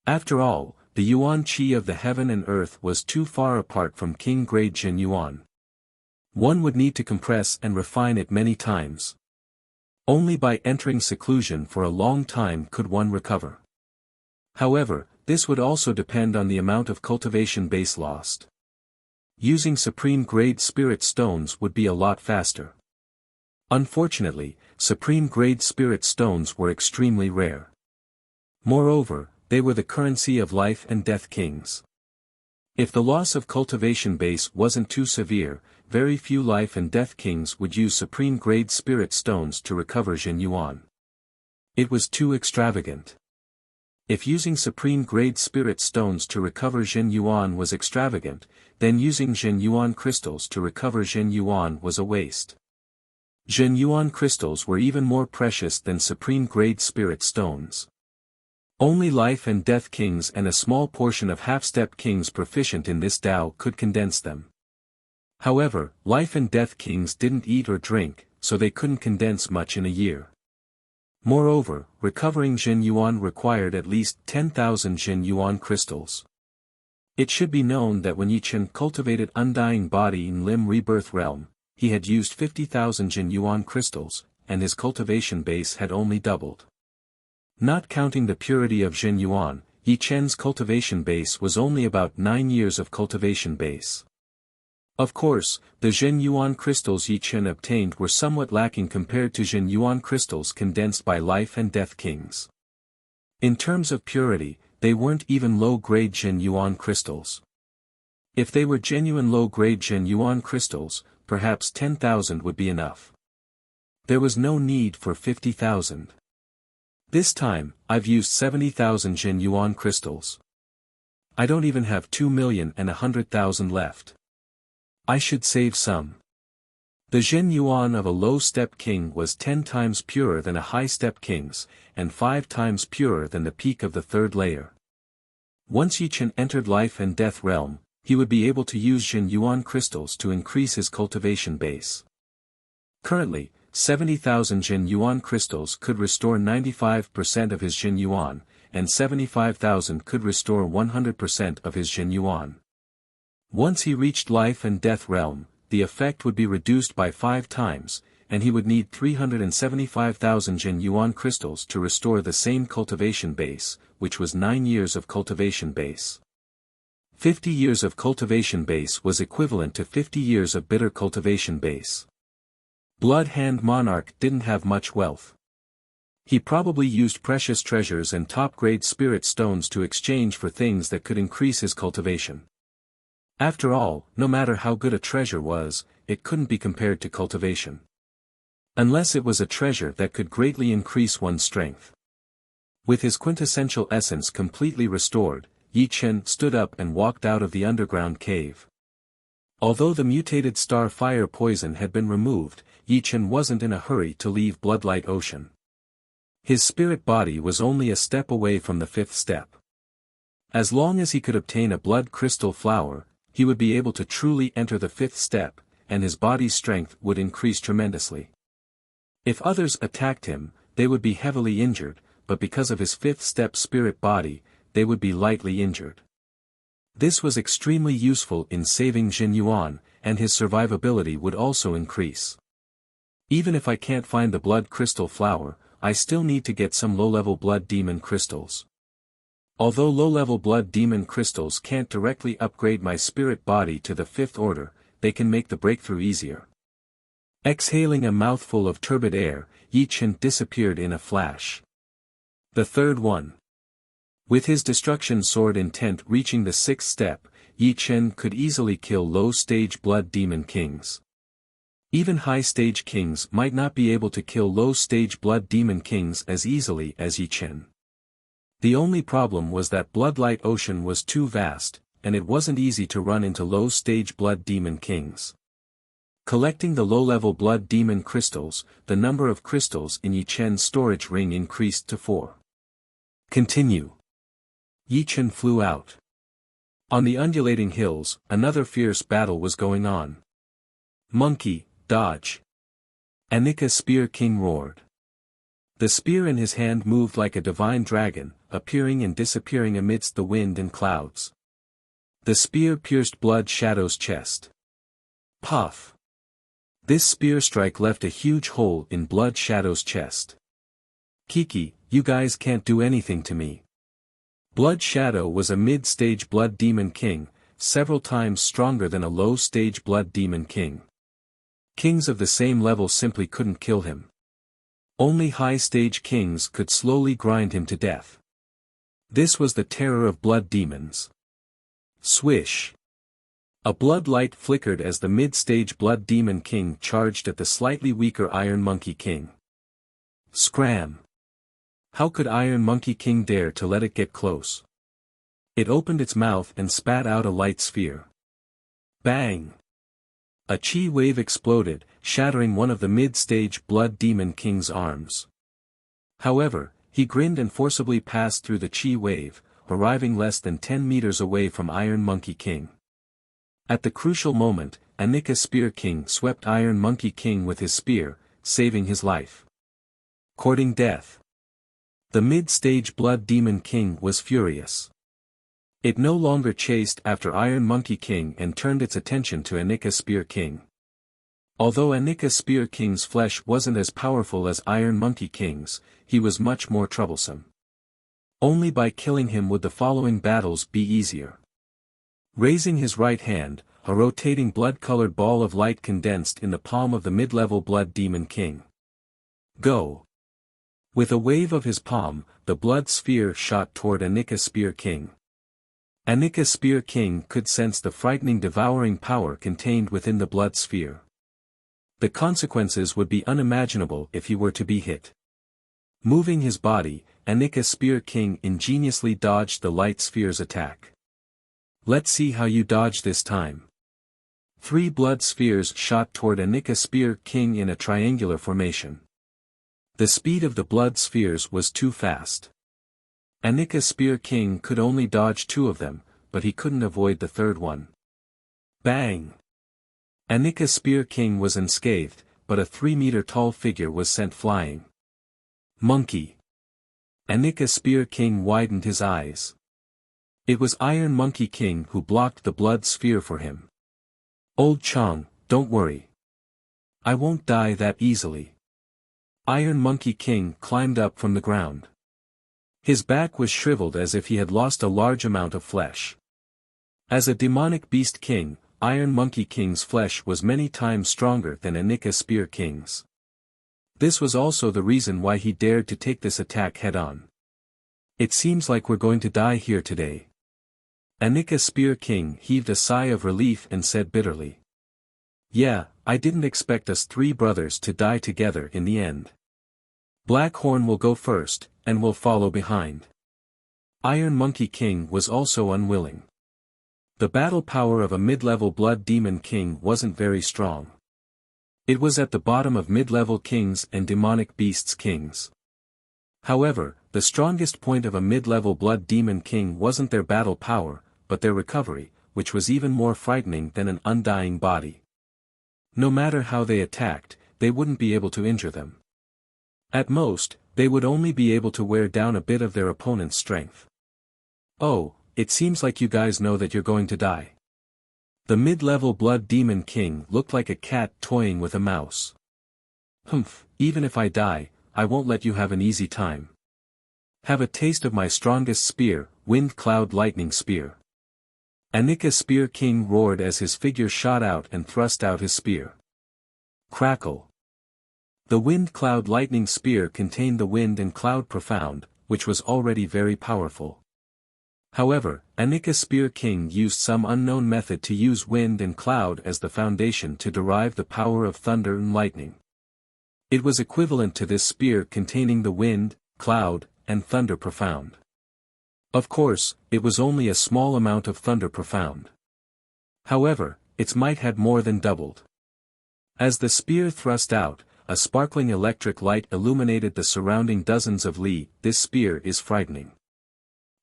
Speaker 1: After all, the Yuan Qi of the heaven and earth was too far apart from king-grade Zhen Yuan. One would need to compress and refine it many times. Only by entering seclusion for a long time could one recover. However, this would also depend on the amount of cultivation base lost. Using supreme-grade spirit stones would be a lot faster. Unfortunately, supreme-grade spirit stones were extremely rare. Moreover, they were the currency of Life and Death Kings. If the loss of cultivation base wasn't too severe, very few Life and Death Kings would use supreme-grade spirit stones to recover Zhen Yuan. It was too extravagant. If using supreme-grade spirit stones to recover Zhen Yuan was extravagant, then using Zhen Yuan crystals to recover Zhen Yuan was a waste. Zhen Yuan crystals were even more precious than supreme-grade spirit stones. Only Life and Death Kings and a small portion of half-step kings proficient in this Tao could condense them. However, Life and Death Kings didn't eat or drink, so they couldn't condense much in a year. Moreover, recovering Jin Yuan required at least 10,000 Jin Yuan crystals. It should be known that when Yi Chen cultivated Undying Body in Limb Rebirth Realm, he had used 50,000 Jin Yuan crystals, and his cultivation base had only doubled. Not counting the purity of Jin Yuan, Yi Chen's cultivation base was only about 9 years of cultivation base. Of course, the Jin Yuan crystals Yi Chen obtained were somewhat lacking compared to Jin Yuan crystals condensed by Life and Death Kings. In terms of purity, they weren't even low-grade Jin Yuan crystals. If they were genuine low-grade Jin Yuan crystals, perhaps 10,000 would be enough. There was no need for 50,000. This time, I've used 70,000 Jin Yuan crystals. I don't even have 2,100,000 left. I should save some. The Jin Yuan of a low-step king was 10 times purer than a high-step king's, and 5 times purer than the peak of the third layer. Once Yi Chen entered Life and Death Realm, he would be able to use Jin Yuan crystals to increase his cultivation base. Currently, 70,000 Jin Yuan crystals could restore 95% of his Jin Yuan, and 75,000 could restore 100% of his Jin Yuan. Once he reached Life and Death Realm, the effect would be reduced by 5 times, and he would need 375,000 Jin Yuan crystals to restore the same cultivation base, which was 9 years of cultivation base. 50 years of cultivation base was equivalent to 50 years of bitter cultivation base. Blood Hand Monarch didn't have much wealth. He probably used precious treasures and top-grade spirit stones to exchange for things that could increase his cultivation. After all, no matter how good a treasure was, it couldn't be compared to cultivation. Unless it was a treasure that could greatly increase one's strength. With his quintessential essence completely restored, Yi Chen stood up and walked out of the underground cave. Although the mutated star fire poison had been removed, Yi Chen wasn't in a hurry to leave Bloodlight Ocean. His spirit body was only a step away from the 5th step. As long as he could obtain a blood crystal flower, he would be able to truly enter the 5th step, and his body's strength would increase tremendously. If others attacked him, they would be heavily injured, but because of his 5th step spirit body, they would be lightly injured. This was extremely useful in saving Jin Yuan, and his survivability would also increase. Even if I can't find the blood crystal flower, I still need to get some low-level blood demon crystals. Although low-level blood demon crystals can't directly upgrade my spirit body to the 5th order, they can make the breakthrough easier. Exhaling a mouthful of turbid air, Yi Chen disappeared in a flash. The third one. With his destruction sword intent reaching the 6th step, Yi Chen could easily kill low-stage blood demon kings. Even high-stage kings might not be able to kill low-stage blood demon kings as easily as Yi Chen. The only problem was that Bloodlight Ocean was too vast, and it wasn't easy to run into low-stage blood demon kings. Collecting the low-level blood demon crystals, the number of crystals in Yi Chen's storage ring increased to 4. Continue. Yi Chen flew out. On the undulating hills, another fierce battle was going on. Monkey, dodge. Anika Spear King roared. The spear in his hand moved like a divine dragon, appearing and disappearing amidst the wind and clouds. The spear pierced Blood Shadow's chest. Puff. This spear strike left a huge hole in Blood Shadow's chest. Kiki, you guys can't do anything to me. Blood Shadow was a mid-stage blood demon king, several times stronger than a low-stage blood demon king. Kings of the same level simply couldn't kill him. Only high-stage kings could slowly grind him to death. This was the terror of blood demons. Swish. A blood light flickered as the mid-stage blood demon king charged at the slightly weaker Iron Monkey King. Scram. How could Iron Monkey King dare to let it get close? It opened its mouth and spat out a light sphere. Bang! A chi wave exploded, shattering one of the mid-stage blood demon king's arms. However, he grinned and forcibly passed through the chi wave, arriving less than 10 meters away from Iron Monkey King. At the crucial moment, Anika Spear King swept Iron Monkey King with his spear, saving his life. Courting death. The mid-stage Blood Demon King was furious. It no longer chased after Iron Monkey King and turned its attention to Anika Spear King. Although Anika Spear King's flesh wasn't as powerful as Iron Monkey King's, he was much more troublesome. Only by killing him would the following battles be easier. Raising his right hand, a rotating blood-colored ball of light condensed in the palm of the mid-level Blood Demon King. Go! With a wave of his palm, the blood sphere shot toward Anika Spear King. Anika Spear King could sense the frightening devouring power contained within the blood sphere. The consequences would be unimaginable if he were to be hit. Moving his body, Anika Spear King ingeniously dodged the light sphere's attack. Let's see how you dodge this time. 3 blood spheres shot toward Anika Spear King in a triangular formation. The speed of the blood spheres was too fast. Anika Spear King could only dodge 2 of them, but he couldn't avoid the third one. Bang! Anika Spear King was unscathed, but a 3-meter-tall figure was sent flying. Monkey! Anika Spear King widened his eyes. It was Iron Monkey King who blocked the blood sphere for him. Old Chong, don't worry. I won't die that easily. Iron Monkey King climbed up from the ground. His back was shriveled as if he had lost a large amount of flesh. As a demonic beast king, Iron Monkey King's flesh was many times stronger than Anika Spear King's. This was also the reason why he dared to take this attack head-on. It seems like we're going to die here today. Anika Spear King heaved a sigh of relief and said bitterly. Yeah, I didn't expect us 3 brothers to die together in the end. Blackhorn will go first, and will follow behind. Iron Monkey King was also unwilling. The battle power of a mid-level Blood Demon King wasn't very strong. It was at the bottom of mid-level kings and demonic beasts kings. However, the strongest point of a mid-level Blood Demon King wasn't their battle power, but their recovery, which was even more frightening than an undying body. No matter how they attacked, they wouldn't be able to injure them. At most, they would only be able to wear down a bit of their opponent's strength. Oh, it seems like you guys know that you're going to die. The mid-level Blood Demon King looked like a cat toying with a mouse. Humph, even if I die, I won't let you have an easy time. Have a taste of my strongest spear, Wind Cloud Lightning Spear. Anika Spear King roared as his figure shot out and thrust out his spear. Crackle. The Wind Cloud Lightning Spear contained the wind and cloud profound, which was already very powerful. However, Anika Spear King used some unknown method to use wind and cloud as the foundation to derive the power of thunder and lightning. It was equivalent to this spear containing the wind, cloud, and thunder profound. Of course, it was only a small amount of thunder profound. However, its might had more than doubled. As the spear thrust out, a sparkling electric light illuminated the surrounding dozens of li. This spear is frightening.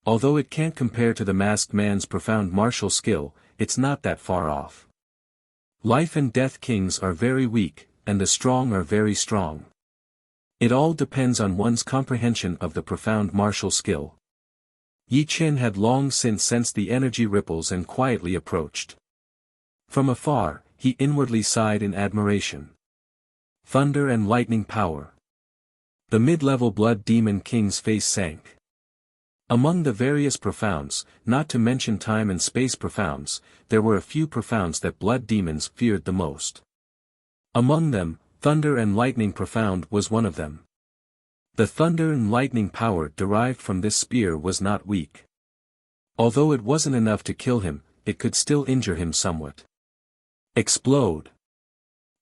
Speaker 1: Although it can't compare to the masked man's profound martial skill, it's not that far off. Life and death kings are very weak, and the strong are very strong. It all depends on one's comprehension of the profound martial skill. Yi Chen had long since sensed the energy ripples and quietly approached. From afar, he inwardly sighed in admiration. Thunder and lightning power. The mid-level Blood Demon King's face sank. Among the various profounds, not to mention time and space profounds, there were a few profounds that blood demons feared the most. Among them, thunder and lightning profound was one of them. The thunder and lightning power derived from this spear was not weak. Although it wasn't enough to kill him, it could still injure him somewhat. Explode!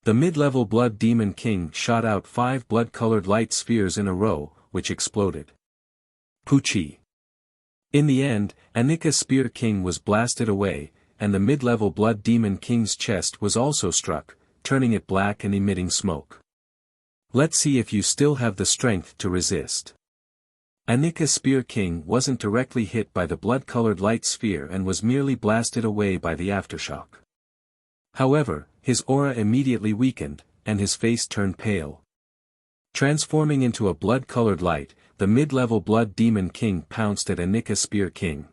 Speaker 1: The mid-level Blood Demon King shot out 5 blood-colored light spheres in a row, which exploded. Poochie! In the end, Anika Spear King was blasted away, and the mid-level Blood Demon King's chest was also struck, turning it black and emitting smoke. Let's see if you still have the strength to resist. Anika Spear King wasn't directly hit by the blood-colored light sphere and was merely blasted away by the aftershock. However, his aura immediately weakened, and his face turned pale. Transforming into a blood-colored light, the mid-level Blood Demon King pounced at Anika Spear King.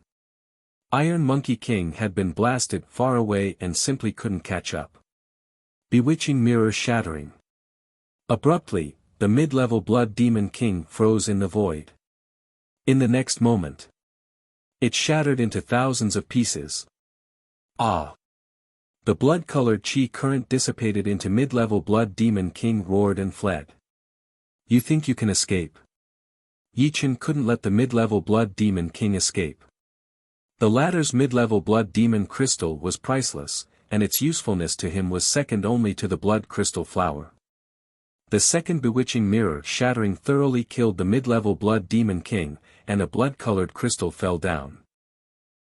Speaker 1: Iron Monkey King had been blasted far away and simply couldn't catch up. Bewitching mirror shattering. Abruptly, the mid-level Blood Demon King froze in the void. In the next moment, it shattered into thousands of pieces. Ah! The blood-colored chi current dissipated into mid-level Blood Demon King roared and fled. You think you can escape? Yichen couldn't let the mid-level Blood Demon King escape. The latter's mid-level Blood Demon Crystal was priceless, and its usefulness to him was second only to the Blood Crystal Flower. The second bewitching mirror shattering thoroughly killed the mid-level Blood Demon King, and a blood-colored crystal fell down.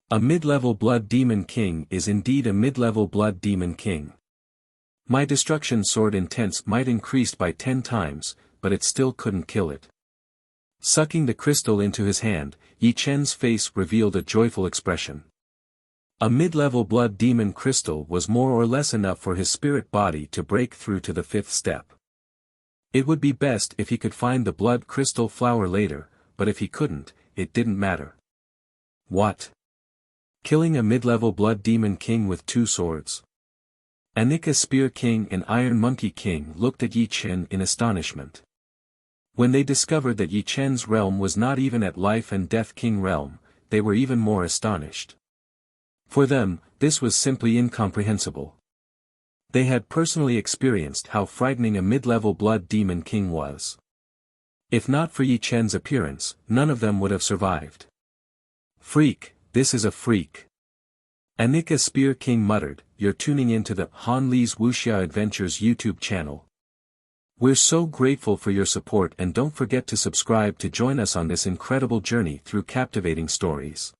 Speaker 1: A mid-level Blood Demon King is indeed a mid-level Blood Demon King. My destruction sword intense might increased by 10 times, but it still couldn't kill it. Sucking the crystal into his hand, Yi Chen's face revealed a joyful expression. A mid-level Blood Demon Crystal was more or less enough for his spirit body to break through to the 5th step. It would be best if he could find the Blood Crystal Flower later, but if he couldn't, it didn't matter. What? Killing a mid-level Blood Demon King with 2 swords? Anika Spear King and Iron Monkey King looked at Yi Chen in astonishment. When they discovered that Yi Chen's realm was not even at Life and Death King realm, they were even more astonished. For them, this was simply incomprehensible. They had personally experienced how frightening a mid-level Blood Demon King was. If not for Yi Chen's appearance, none of them would have survived. Freak, this is a freak. Anika Spear King muttered, "You're tuning into the Han Li's Wuxia Adventures YouTube channel. We're so grateful for your support and don't forget to subscribe to join us on this incredible journey through captivating stories.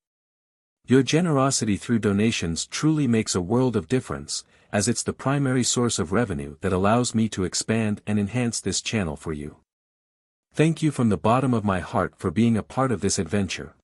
Speaker 1: Your generosity through donations truly makes a world of difference, as it's the primary source of revenue that allows me to expand and enhance this channel for you. Thank you from the bottom of my heart for being a part of this adventure.